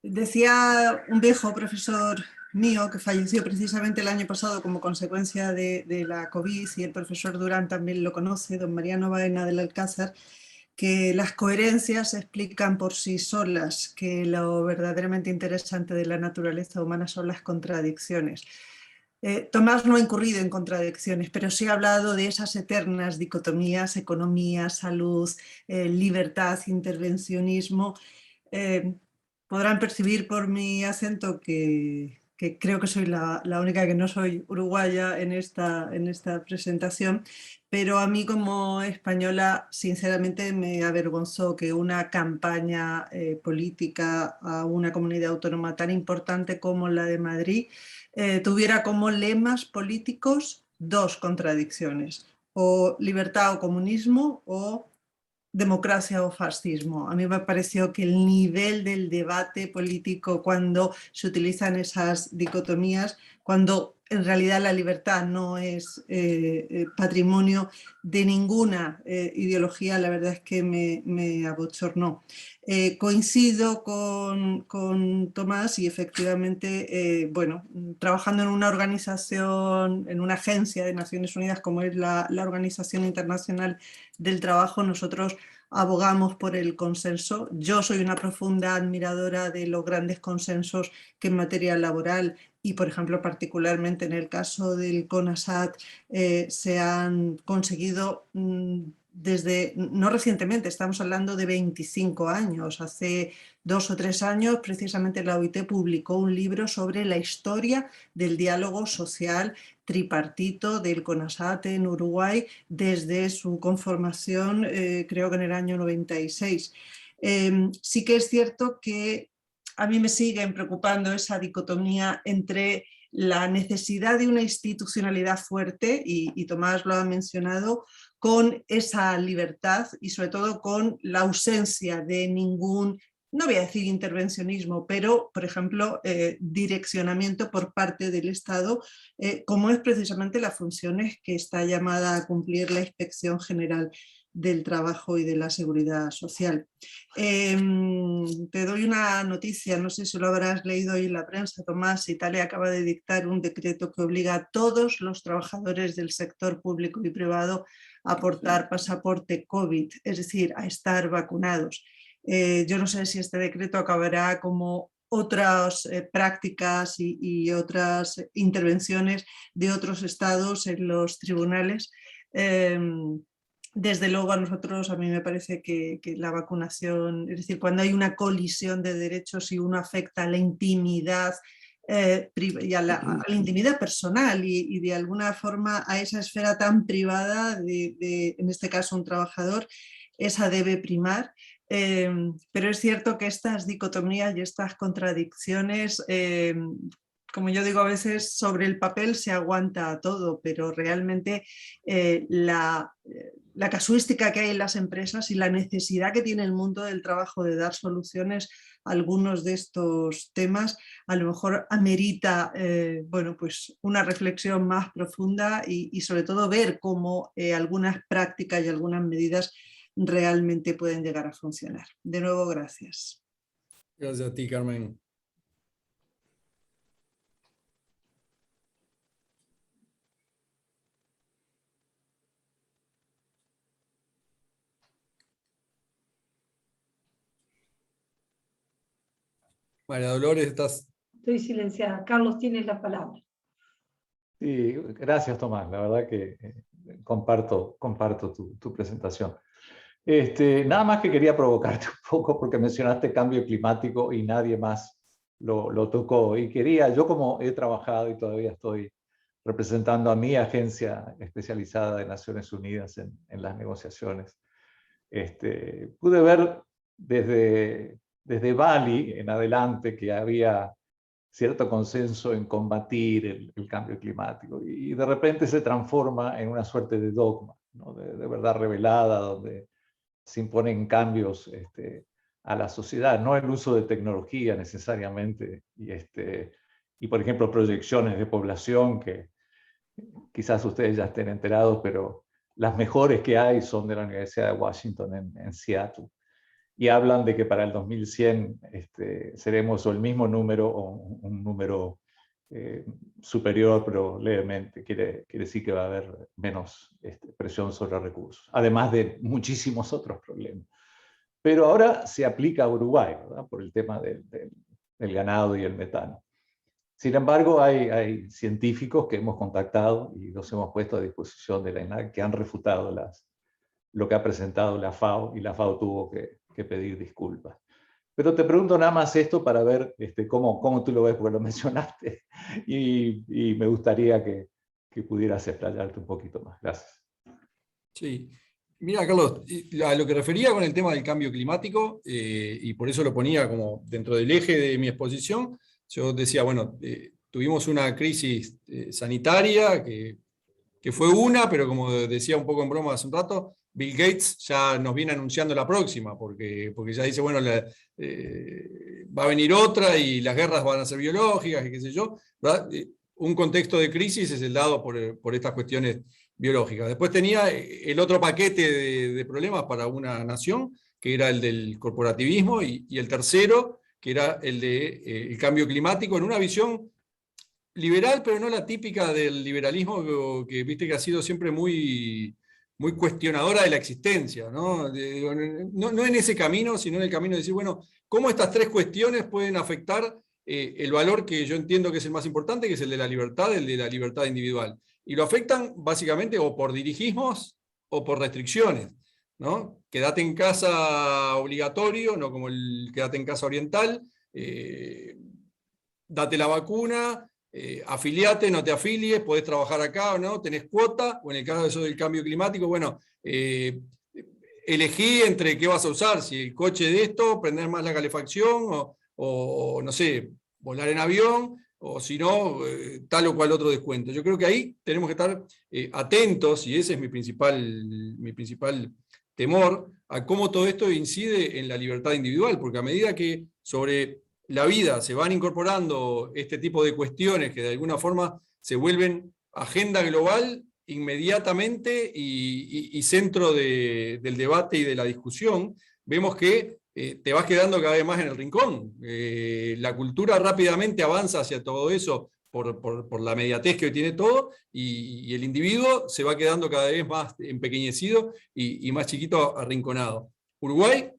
Decía un viejo profesor mío que falleció precisamente el año pasado como consecuencia de la COVID, y el profesor Durán también lo conoce, don Mariano Baena del Alcázar, que las coherencias se explican por sí solas, que lo verdaderamente interesante de la naturaleza humana son las contradicciones. Tomás no ha incurrido en contradicciones, pero sí ha hablado de esas eternas dicotomías, economía, salud, libertad, intervencionismo. Podrán percibir por mi acento que creo que soy la única que no soy uruguaya en esta presentación, pero a mí como española sinceramente me avergonzó que una campaña política a una comunidad autónoma tan importante como la de Madrid tuviera como lemas políticos 2 contradicciones, o libertad o comunismo, o democracia o fascismo. A mí me pareció que el nivel del debate político cuando se utilizan esas dicotomías, cuando en realidad la libertad no es patrimonio de ninguna ideología, la verdad es que me abochornó. Coincido con Tomás y efectivamente, bueno, trabajando en una organización, en una agencia de Naciones Unidas como es la Organización Internacional del Trabajo, nosotros abogamos por el consenso. Yo soy una profunda admiradora de los grandes consensos que en materia laboral y, por ejemplo, particularmente en el caso del CONASAT, se han conseguido desde, no recientemente, estamos hablando de 25 años, hace 2 o 3 años precisamente la OIT publicó un libro sobre la historia del diálogo social tripartito del CONASAT en Uruguay desde su conformación, creo que en el año 96. Sí que es cierto que a mí me siguen preocupando esa dicotomía entre la necesidad de una institucionalidad fuerte, y Tomás lo ha mencionado, con esa libertad y sobre todo con la ausencia de ningún, no voy a decir intervencionismo, pero por ejemplo direccionamiento por parte del Estado, como es precisamente las funciones que está llamada a cumplir la Inspección General del Trabajo y de la Seguridad Social. Te doy una noticia, no sé si lo habrás leído hoy en la prensa, Tomás. Italia acaba de dictar un decreto que obliga a todos los trabajadores del sector público y privado a portar pasaporte COVID, es decir, a estar vacunados. Yo no sé si este decreto acabará como otras prácticas y otras intervenciones de otros estados en los tribunales. Desde luego a nosotros, a mí me parece que la vacunación, es decir, cuando hay una colisión de derechos y uno afecta a la intimidad y a la intimidad personal y de alguna forma a esa esfera tan privada en este caso un trabajador, esa debe primar. Pero es cierto que estas dicotomías y estas contradicciones, como yo digo a veces, sobre el papel se aguanta todo, pero realmente la casuística que hay en las empresas y la necesidad que tiene el mundo del trabajo de dar soluciones a algunos de estos temas, a lo mejor amerita bueno, pues una reflexión más profunda y sobre todo ver cómo algunas prácticas y algunas medidas realmente pueden llegar a funcionar. De nuevo, gracias. Gracias a ti, Carmen. María Dolores, estás... Estoy silenciada. Carlos, tienes la palabra. Sí, gracias, Tomás. La verdad que comparto tu presentación. Nada más que quería provocarte un poco porque mencionaste cambio climático y nadie más lo tocó. Y yo como he trabajado y todavía estoy representando a mi agencia especializada de Naciones Unidas en las negociaciones, pude ver desde Bali en adelante que había cierto consenso en combatir el cambio climático y de repente se transforma en una suerte de dogma, ¿no? de verdad revelada, donde se imponen cambios a la sociedad, no el uso de tecnología necesariamente, y por ejemplo proyecciones de población que quizás ustedes ya estén enterados, pero las mejores que hay son de la Universidad de Washington en Seattle, y hablan de que para el 2100 seremos o el mismo número o un número superior, pero levemente. Quiere decir que va a haber menos presión sobre recursos, además de muchísimos otros problemas. Pero ahora se aplica a Uruguay, ¿verdad? Por el tema del ganado y el metano. Sin embargo, hay científicos que hemos contactado y los hemos puesto a disposición de la ENAC que han refutado lo que ha presentado la FAO, y la FAO tuvo que pedir disculpas. Pero te pregunto nada más esto para ver cómo tú lo ves, porque lo mencionaste, y me gustaría que pudieras explayarte un poquito más. Gracias. Sí. Mira, Carlos, a lo que refería con el tema del cambio climático, y por eso lo ponía como dentro del eje de mi exposición, yo decía, bueno, tuvimos una crisis sanitaria que fue una, pero como decía un poco en broma hace un rato, Bill Gates ya nos viene anunciando la próxima, porque ya dice, bueno, va a venir otra y las guerras van a ser biológicas y qué sé yo, ¿verdad? Un contexto de crisis es el dado por estas cuestiones biológicas. Después tenía el otro paquete de problemas para una nación, que era el del corporativismo, y el tercero, que era el del cambio climático, en una visión liberal, pero no la típica del liberalismo que viste que ha sido siempre muy cuestionadora de la existencia, ¿no? No en ese camino, sino en el camino de decir, bueno, ¿cómo estas tres cuestiones pueden afectar el valor que yo entiendo que es el más importante, que es el de la libertad individual? Y lo afectan básicamente o por dirigismos o por restricciones, ¿no? Quédate en casa obligatorio, no como el quédate en casa oriental, date la vacuna, afiliate, no te afilies, podés trabajar acá o no, tenés cuota, o en el caso de eso del cambio climático, bueno, elegí entre qué vas a usar, si el coche de esto, prender más la calefacción, o no sé, volar en avión, o si no, tal o cual otro descuento. Yo creo que ahí tenemos que estar atentos, y ese es mi principal temor, a cómo todo esto incide en la libertad individual, porque a medida que sobre la vida se van incorporando este tipo de cuestiones que de alguna forma se vuelven agenda global inmediatamente y centro del debate y de la discusión, vemos que te vas quedando cada vez más en el rincón. La cultura rápidamente avanza hacia todo eso por la mediatez que hoy tiene todo, y el individuo se va quedando cada vez más empequeñecido y más chiquito, arrinconado. Uruguay,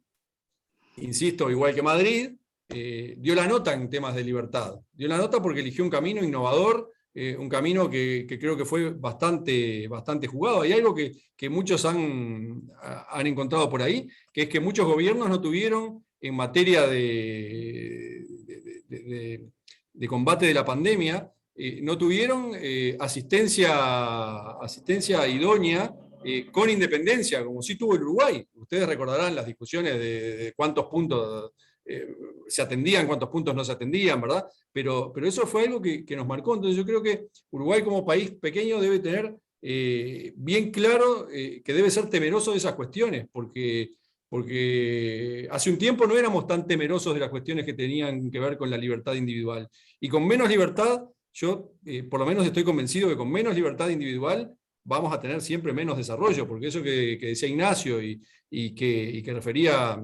insisto, igual que Madrid, dio la nota en temas de libertad. Dio la nota porque eligió un camino innovador, un camino que creo que fue bastante jugado. Hay algo que muchos han encontrado por ahí, que es que muchos gobiernos no tuvieron en materia de combate de la pandemia, no tuvieron asistencia idónea con independencia, como sí tuvo el Uruguay. Ustedes recordarán las discusiones de cuántos puntos se atendían, cuántos puntos no se atendían, ¿verdad? Pero eso fue algo que nos marcó. Entonces yo creo que Uruguay como país pequeño debe tener bien claro que debe ser temeroso de esas cuestiones, porque hace un tiempo no éramos tan temerosos de las cuestiones que tenían que ver con la libertad individual. Y con menos libertad, yo por lo menos estoy convencido que con menos libertad individual vamos a tener siempre menos desarrollo, porque eso que decía Ignacio y que refería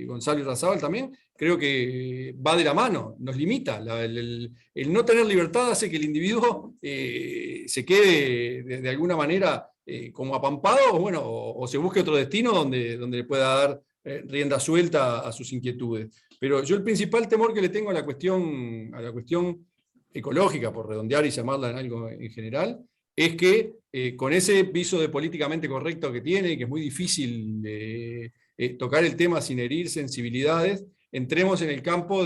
Gonzalo Irarrázaval también, creo que va de la mano, nos limita. El no tener libertad hace que el individuo se quede de alguna manera como apampado, o se busque otro destino donde le pueda dar rienda suelta a sus inquietudes. Pero yo el principal temor que le tengo a la cuestión ecológica, por redondear y llamarla en algo en general, es que con ese viso de políticamente correcto que tiene, que es muy difícil tocar el tema sin herir sensibilidades, entremos en el campo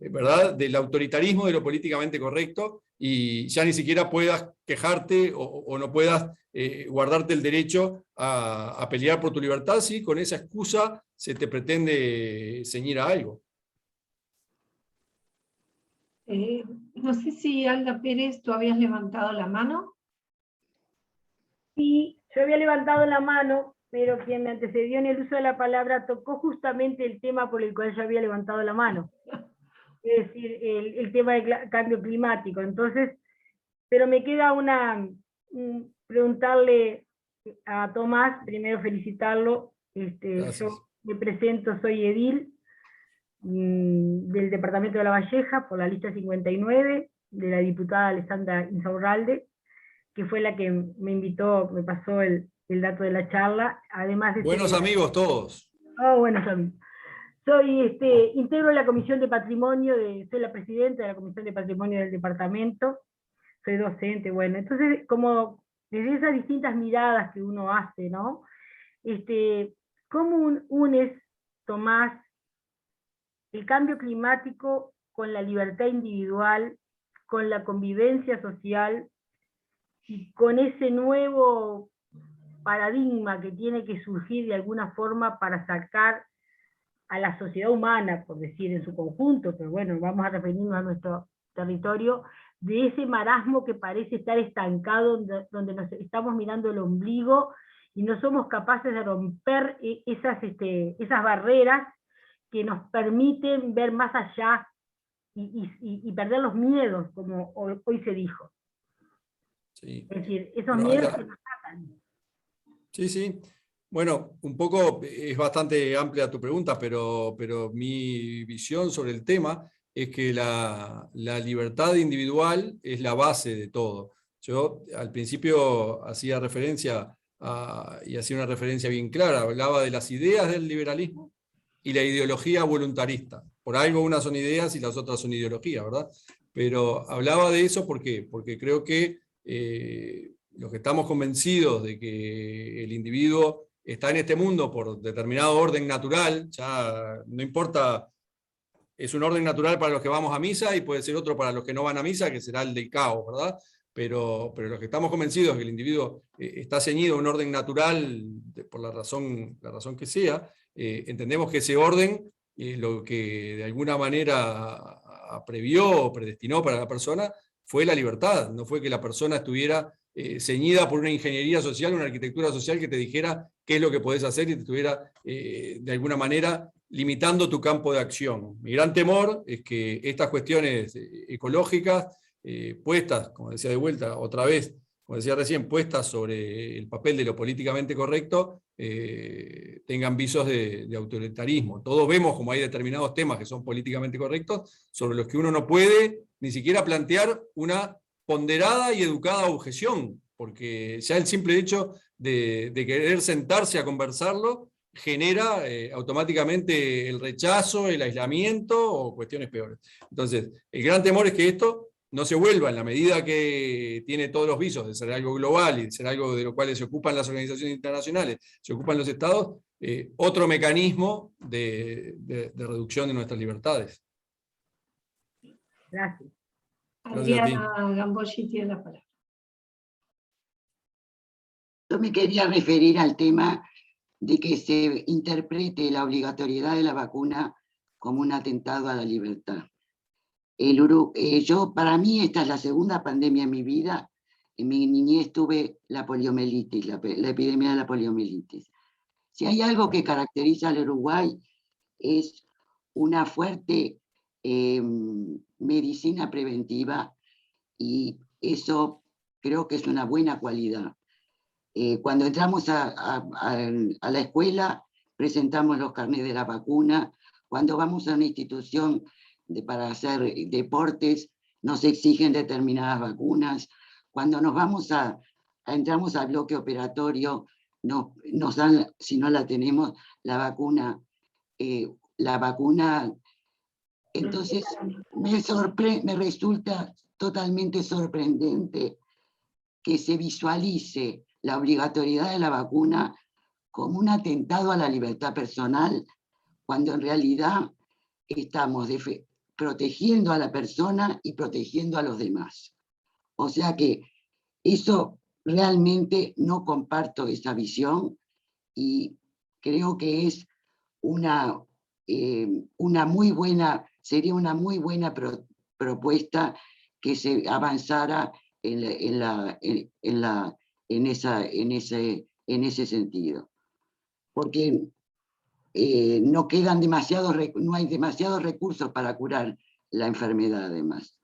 ¿verdad? Del autoritarismo de lo políticamente correcto y ya ni siquiera puedas quejarte o no puedas guardarte el derecho a pelear por tu libertad si con esa excusa se te pretende ceñir a algo. No sé si Alda Pérez, tú habías levantado la mano. Sí, yo había levantado la mano, pero quien me antecedió en el uso de la palabra tocó justamente el tema por el cual yo había levantado la mano. Es decir, el tema del cambio climático. Entonces, pero me queda preguntarle a Tomás, primero felicitarlo. Yo me presento, soy edil del departamento de La Valleja por la lista 59 de la diputada Alessandra Insaurralde, que fue la que me invitó, me pasó el dato de la charla, además de buenos amigos todos. Buenos amigos. Soy, integro la Comisión de Patrimonio, soy la presidenta de la Comisión de Patrimonio del departamento, soy docente, bueno, entonces como desde esas distintas miradas que uno hace, ¿no? ¿Cómo unes, Tomás, el cambio climático con la libertad individual, con la convivencia social, y con ese nuevo paradigma que tiene que surgir de alguna forma para sacar a la sociedad humana, por decir en su conjunto, pero bueno, vamos a referirnos a nuestro territorio, de ese marasmo que parece estar estancado, donde nos estamos mirando el ombligo y no somos capaces de romper esas barreras que nos permiten ver más allá y perder los miedos, como hoy se dijo. Sí. Es decir, esos miedos que nos sacan. Sí, sí. Bueno, un poco es bastante amplia tu pregunta, pero mi visión sobre el tema es que la libertad individual es la base de todo. Yo al principio hacía referencia y hacía una referencia bien clara, hablaba de las ideas del liberalismo y la ideología voluntarista. Por algo unas son ideas y las otras son ideologías, ¿verdad? Pero hablaba de eso ¿por qué? Porque creo que los que estamos convencidos de que el individuo está en este mundo por determinado orden natural, ya no importa, es un orden natural para los que vamos a misa y puede ser otro para los que no van a misa, que será el del caos, ¿verdad? Pero los que estamos convencidos de que el individuo está ceñido a un orden natural, por la razón que sea, entendemos que ese orden lo que de alguna manera previó o predestinó para la persona fue la libertad, no fue que la persona estuviera ceñida por una ingeniería social, una arquitectura social que te dijera qué es lo que podés hacer y te estuviera de alguna manera limitando tu campo de acción. Mi gran temor es que estas cuestiones ecológicas, puestas, como decía de vuelta, otra vez, como decía recién, puestas sobre el papel de lo políticamente correcto, tengan visos de autoritarismo. Todos vemos como hay determinados temas que son políticamente correctos, sobre los que uno no puede ni siquiera plantear una ponderada y educada objeción, porque ya el simple hecho de querer sentarse a conversarlo genera automáticamente el rechazo, el aislamiento o cuestiones peores. Entonces, el gran temor es que esto no se vuelva, en la medida que tiene todos los visos de ser algo global y de ser algo de lo cual se ocupan las organizaciones internacionales, se ocupan los estados, otro mecanismo de reducción de nuestras libertades. Gracias. Adriana Gambogi tiene la palabra. Yo me quería referir al tema de que se interprete la obligatoriedad de la vacuna como un atentado a la libertad. Para mí esta es la segunda pandemia en mi vida. En mi niñez tuve la poliomielitis, la epidemia de la poliomielitis. Si hay algo que caracteriza al Uruguay es una fuerte medicina preventiva, y eso creo que es una buena cualidad. Cuando entramos a la escuela, presentamos los carnets de la vacuna. Cuando vamos a una institución para hacer deportes, nos exigen determinadas vacunas. Cuando nos vamos entramos al bloque operatorio, nos dan, si no la tenemos, la vacuna. Entonces, me resulta totalmente sorprendente que se visualice la obligatoriedad de la vacuna como un atentado a la libertad personal, cuando en realidad estamos protegiendo a la persona y protegiendo a los demás. O sea que eso realmente no comparto esa visión, y creo que es sería una muy buena propuesta que se avanzara en ese sentido. Porque no hay demasiados recursos para curar la enfermedad, además.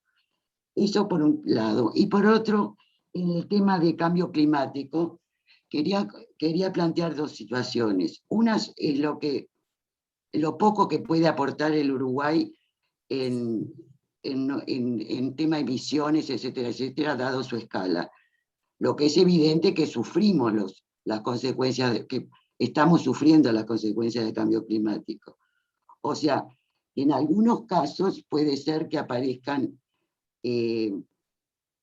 Eso por un lado. Y por otro, en el tema de cambio climático, quería plantear dos situaciones. Una es lo poco que puede aportar el Uruguay en tema de emisiones, etcétera, etcétera, dado su escala. Lo que es evidente que sufrimos las consecuencias, que estamos sufriendo las consecuencias del cambio climático. O sea, en algunos casos puede ser que aparezcan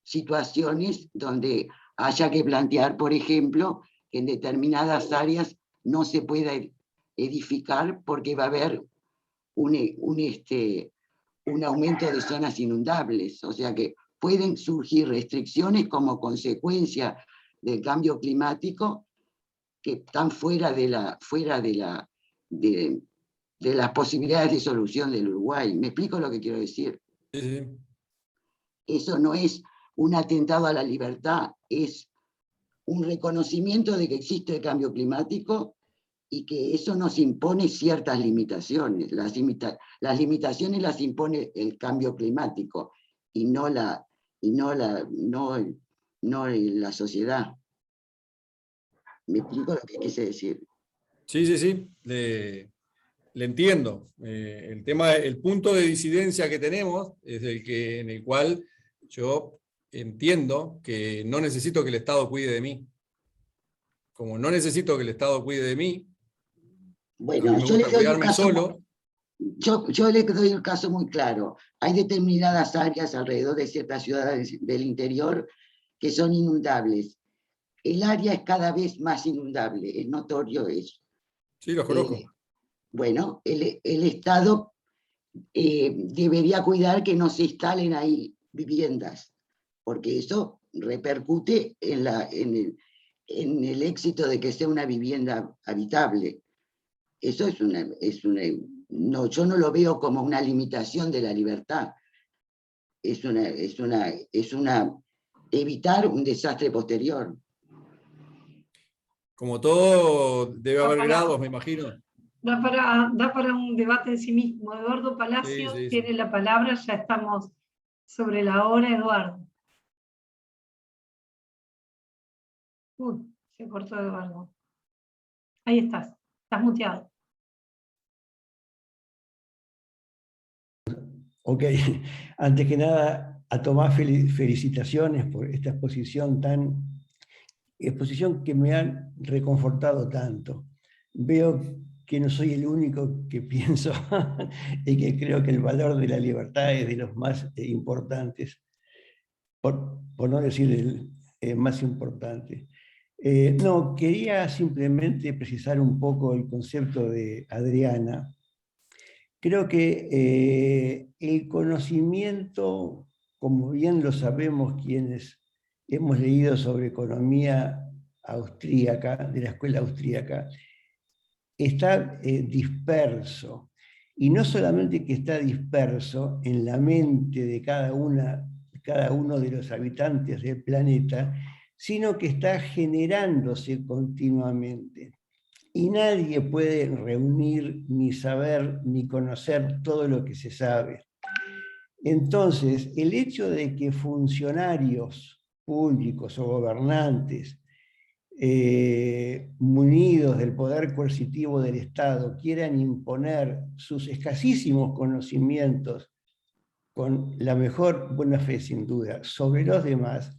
situaciones donde haya que plantear, por ejemplo, que en determinadas áreas no se pueda edificar porque va a haber un aumento de zonas inundables. O sea que pueden surgir restricciones como consecuencia del cambio climático que están fuera de las posibilidades de solución del Uruguay. ¿Me explico lo que quiero decir? Sí. Eso no es un atentado a la libertad, es un reconocimiento de que existe el cambio climático y que eso nos impone ciertas limitaciones. Las limitaciones las impone el cambio climático y no la sociedad. ¿Me explico lo que quise decir? Sí. Le entiendo. El punto de disidencia que tenemos es en el cual yo entiendo que no necesito que el Estado cuide de mí. Como no necesito que el Estado cuide de mí, bueno, yo le doy un caso yo le doy un caso muy claro. Hay determinadas áreas alrededor de ciertas ciudades del interior que son inundables. El área es cada vez más inundable, es notorio eso. Sí, los conozco. Bueno, el Estado debería cuidar que no se instalen ahí viviendas, porque eso repercute en el éxito de que sea una vivienda habitable. Eso yo no lo veo como una limitación de la libertad. Es evitar un desastre posterior. Como todo, debe haber grados, me imagino. Da para un debate en sí mismo. Eduardo Palacio tiene la palabra, ya estamos sobre la hora, Eduardo. Se cortó Eduardo. Ahí estás muteado. Ok, antes que nada, a Tomás felicitaciones por esta exposición que me han reconfortado tanto. veo que no soy el único que pienso y que creo que el valor de la libertad es de los más importantes, por no decir el más importante. No, quería simplemente precisar un poco el concepto de Adriana. Creo que el conocimiento, como bien lo sabemos quienes hemos leído sobre economía austríaca, de la escuela austríaca, está disperso. Y no solamente que está disperso en la mente de cada uno de los habitantes del planeta, sino que está generándose continuamente. Y nadie puede reunir, ni saber, ni conocer todo lo que se sabe. Entonces, el hecho de que funcionarios públicos o gobernantes munidos del poder coercitivo del Estado quieran imponer sus escasísimos conocimientos con la mejor buena fe, sin duda, sobre los demás,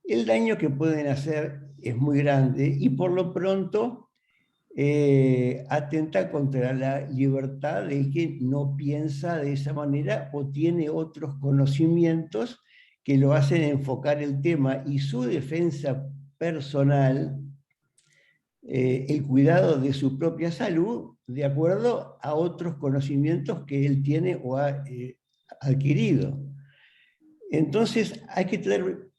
el daño que pueden hacer es muy grande y por lo pronto atenta contra la libertad del que no piensa de esa manera o tiene otros conocimientos que lo hacen enfocar el tema y su defensa personal, el cuidado de su propia salud, de acuerdo a otros conocimientos que él tiene o ha adquirido. Entonces hay que tener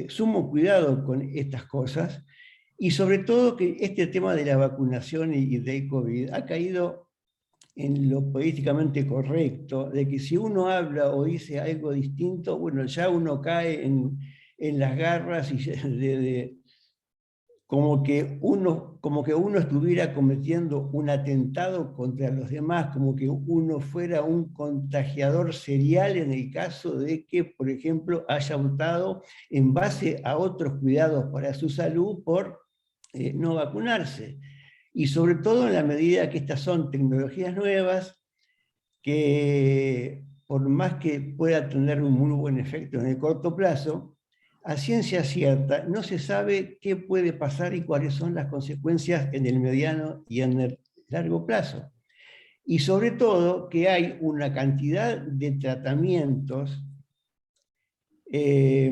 sumo cuidado con estas cosas y sobre todo que este tema de la vacunación y del COVID ha caído en lo políticamente correcto, de que si uno habla o dice algo distinto, bueno, ya uno cae en las garras y como que uno estuviera cometiendo un atentado contra los demás, como que uno fuera un contagiador serial en el caso de que, por ejemplo, haya optado en base a otros cuidados para su salud por no vacunarse. Y sobre todo en la medida que estas son tecnologías nuevas, que por más que pueda tener un muy buen efecto en el corto plazo, a ciencia cierta no se sabe qué puede pasar y cuáles son las consecuencias en el mediano y en el largo plazo. Y sobre todo que hay una cantidad de tratamientos que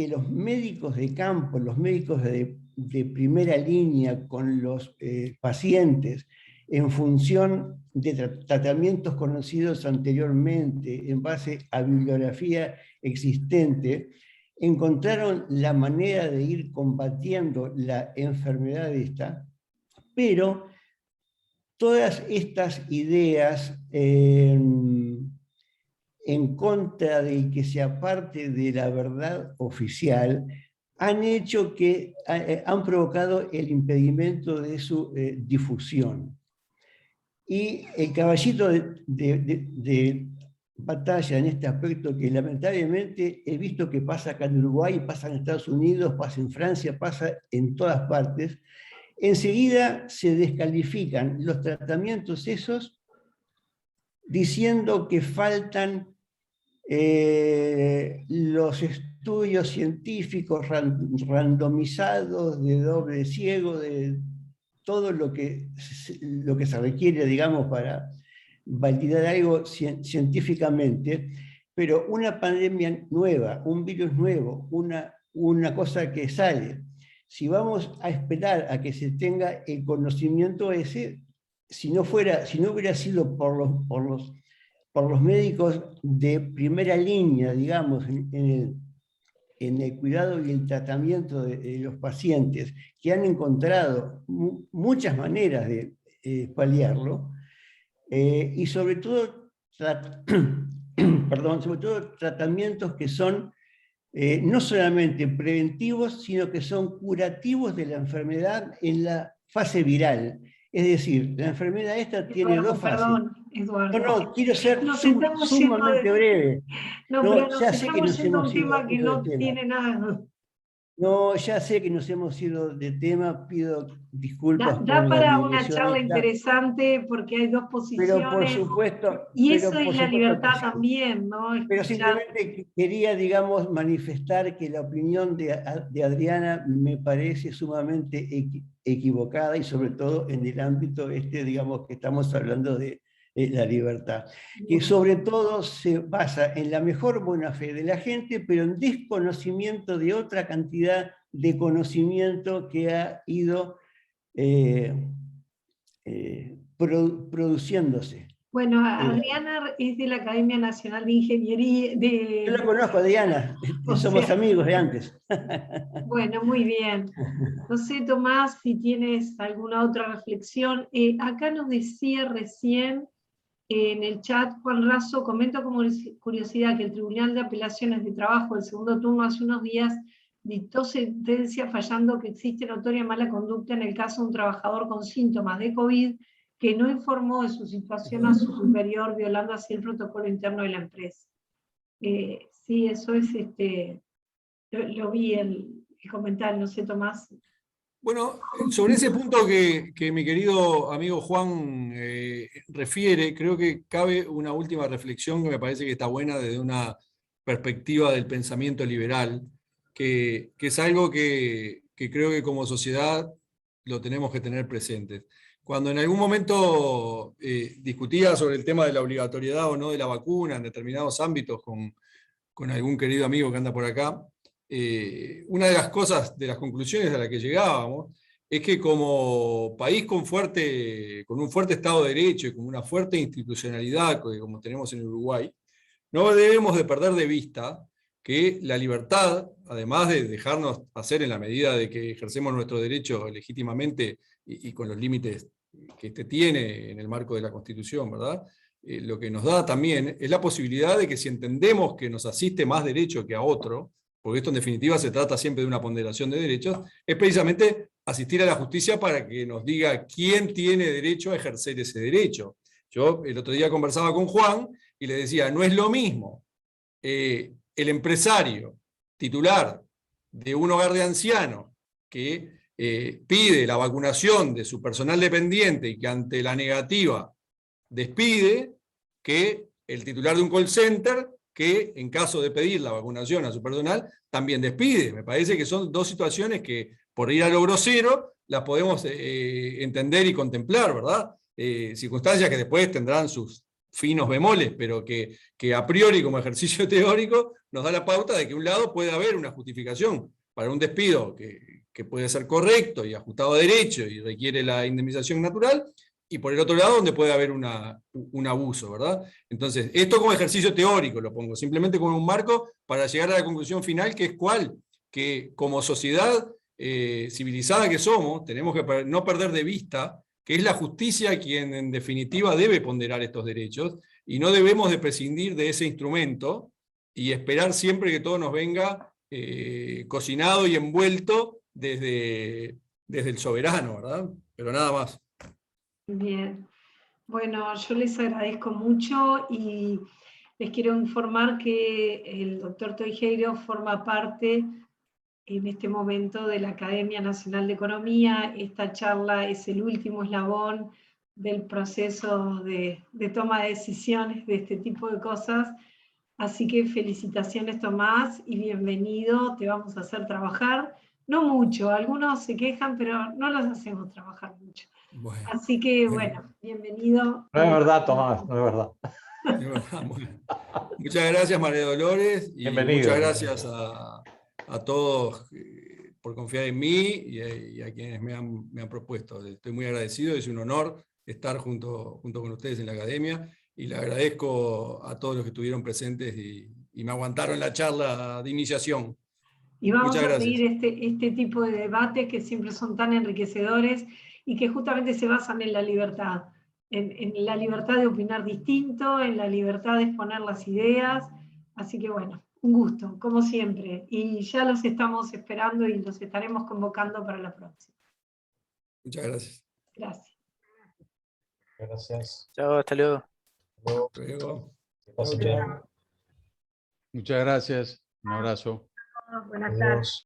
los médicos de campo, los médicos de primera línea con los pacientes, en función de tratamientos conocidos anteriormente, en base a bibliografía existente, encontraron la manera de ir combatiendo la enfermedad esta, pero todas estas ideas en contra de que se aparte de la verdad oficial han hecho que han provocado el impedimento de su difusión. Y el caballito de batalla en este aspecto que lamentablemente he visto que pasa acá en Uruguay, pasa en Estados Unidos, pasa en Francia, pasa en todas partes, enseguida se descalifican los tratamientos esos diciendo que faltan los estudios científicos randomizados de doble ciego, de todo lo que se requiere, digamos, para validar algo científicamente, pero una pandemia nueva, un virus nuevo, una cosa que sale, si vamos a esperar a que se tenga el conocimiento ese, si no hubiera sido por los médicos de primera línea, digamos, en el cuidado y el tratamiento de los pacientes, que han encontrado muchas maneras de paliarlo, y sobre todo tratamientos que son no solamente preventivos, sino que son curativos de la enfermedad en la fase viral. Es decir, la enfermedad esta tiene dos fases. Perdón, Eduardo. No, quiero ser Estamos sumamente breve. No, pero nos ya sé que estamos nos yendo a un hemos ido tema que del no tema. tiene nada. No, ya sé que nos hemos ido de tema, pido disculpas Da por para la una charla digresión. interesante porque hay dos Pero por posiciones supuesto, y pero eso es por la supuesto libertad que sí. también, ¿no? Pero Escuchar. simplemente quería, digamos, manifestar que la opinión de Adriana me parece sumamente equivocada y sobre todo en el ámbito digamos, que estamos hablando de la libertad, que sobre todo se basa en la mejor buena fe de la gente, pero en desconocimiento de otra cantidad de conocimiento que ha ido produciéndose. Bueno, Adriana es de la Academia Nacional de Ingeniería. Yo la conozco, Adriana, somos amigos de antes. Bueno, muy bien. No sé, Tomás, si tienes alguna otra reflexión. Acá nos decía recién en el chat Juan Razo, comento como curiosidad que el Tribunal de Apelaciones de Trabajo del segundo turno hace unos días dictó sentencia fallando que existe notoria mala conducta en el caso de un trabajador con síntomas de COVID que no informó de su situación a su superior, violando así el protocolo interno de la empresa. Sí, eso es, lo vi el comentario, no sé, Tomás. Bueno, sobre ese punto que mi querido amigo Juan refiere, creo que cabe una última reflexión que me parece que está buena desde una perspectiva del pensamiento liberal, que es algo que creo que como sociedad lo tenemos que tener presente. Cuando en algún momento discutía sobre el tema de la obligatoriedad o no de la vacuna en determinados ámbitos con algún querido amigo que anda por acá, una de las cosas, de las conclusiones a las que llegábamos, es que como país con un fuerte Estado de Derecho y con una fuerte institucionalidad como tenemos en Uruguay, no debemos de perder de vista que la libertad, además de dejarnos hacer en la medida de que ejercemos nuestro derecho legítimamente y con los límites que este tiene en el marco de la Constitución, ¿verdad? Lo que nos da también es la posibilidad de que si entendemos que nos asiste más derecho que a otro, porque esto en definitiva se trata siempre de una ponderación de derechos, es precisamente asistir a la justicia para que nos diga quién tiene derecho a ejercer ese derecho. Yo el otro día conversaba con Juan y le decía, no es lo mismo el empresario titular de un hogar de ancianos que pide la vacunación de su personal dependiente y que ante la negativa despide, que el titular de un call center que en caso de pedir la vacunación a su personal también despide. Me parece que son dos situaciones que por ir a lo grosero las podemos entender y contemplar, ¿verdad? Circunstancias que después tendrán sus finos bemoles, pero que a priori como ejercicio teórico nos da la pauta de que un lado puede haber una justificación para un despido que puede ser correcto y ajustado a derecho y requiere la indemnización natural, y por el otro lado donde puede haber un abuso, ¿verdad? Entonces, esto como ejercicio teórico lo pongo, simplemente como un marco para llegar a la conclusión final, que es cuál, que como sociedad civilizada que somos, tenemos que no perder de vista que es la justicia quien en definitiva debe ponderar estos derechos, y no debemos de prescindir de ese instrumento y esperar siempre que todo nos venga cocinado y envuelto desde el soberano, ¿verdad? Pero nada más. Bien, bueno, yo les agradezco mucho y les quiero informar que el doctor Toijeiro forma parte en este momento de la Academia Nacional de Economía. Esta charla es el último eslabón del proceso de toma de decisiones de este tipo de cosas. Así que felicitaciones, Tomás, y bienvenido. Te vamos a hacer trabajar, no mucho, algunos se quejan, pero no los hacemos trabajar mucho. Bueno, así que, bueno, bienvenido. No es verdad, Tomás, no es verdad. Bueno, muchas gracias, María Dolores, y Bienvenido. muchas gracias a todos por confiar en mí y a quienes me han propuesto. Estoy muy agradecido, es un honor estar junto con ustedes en la academia, y le agradezco a todos los que estuvieron presentes y me aguantaron la charla de iniciación. Y vamos Muchas a gracias. seguir este tipo de debates que siempre son tan enriquecedores y que justamente se basan en la libertad, en la libertad de opinar distinto, en la libertad de exponer las ideas. Así que bueno, un gusto, como siempre. Y ya los estamos esperando y los estaremos convocando para la próxima. Muchas gracias. Gracias. Gracias. Chao, hasta luego. Hasta luego. Muchas gracias. Un abrazo. Buenas tardes.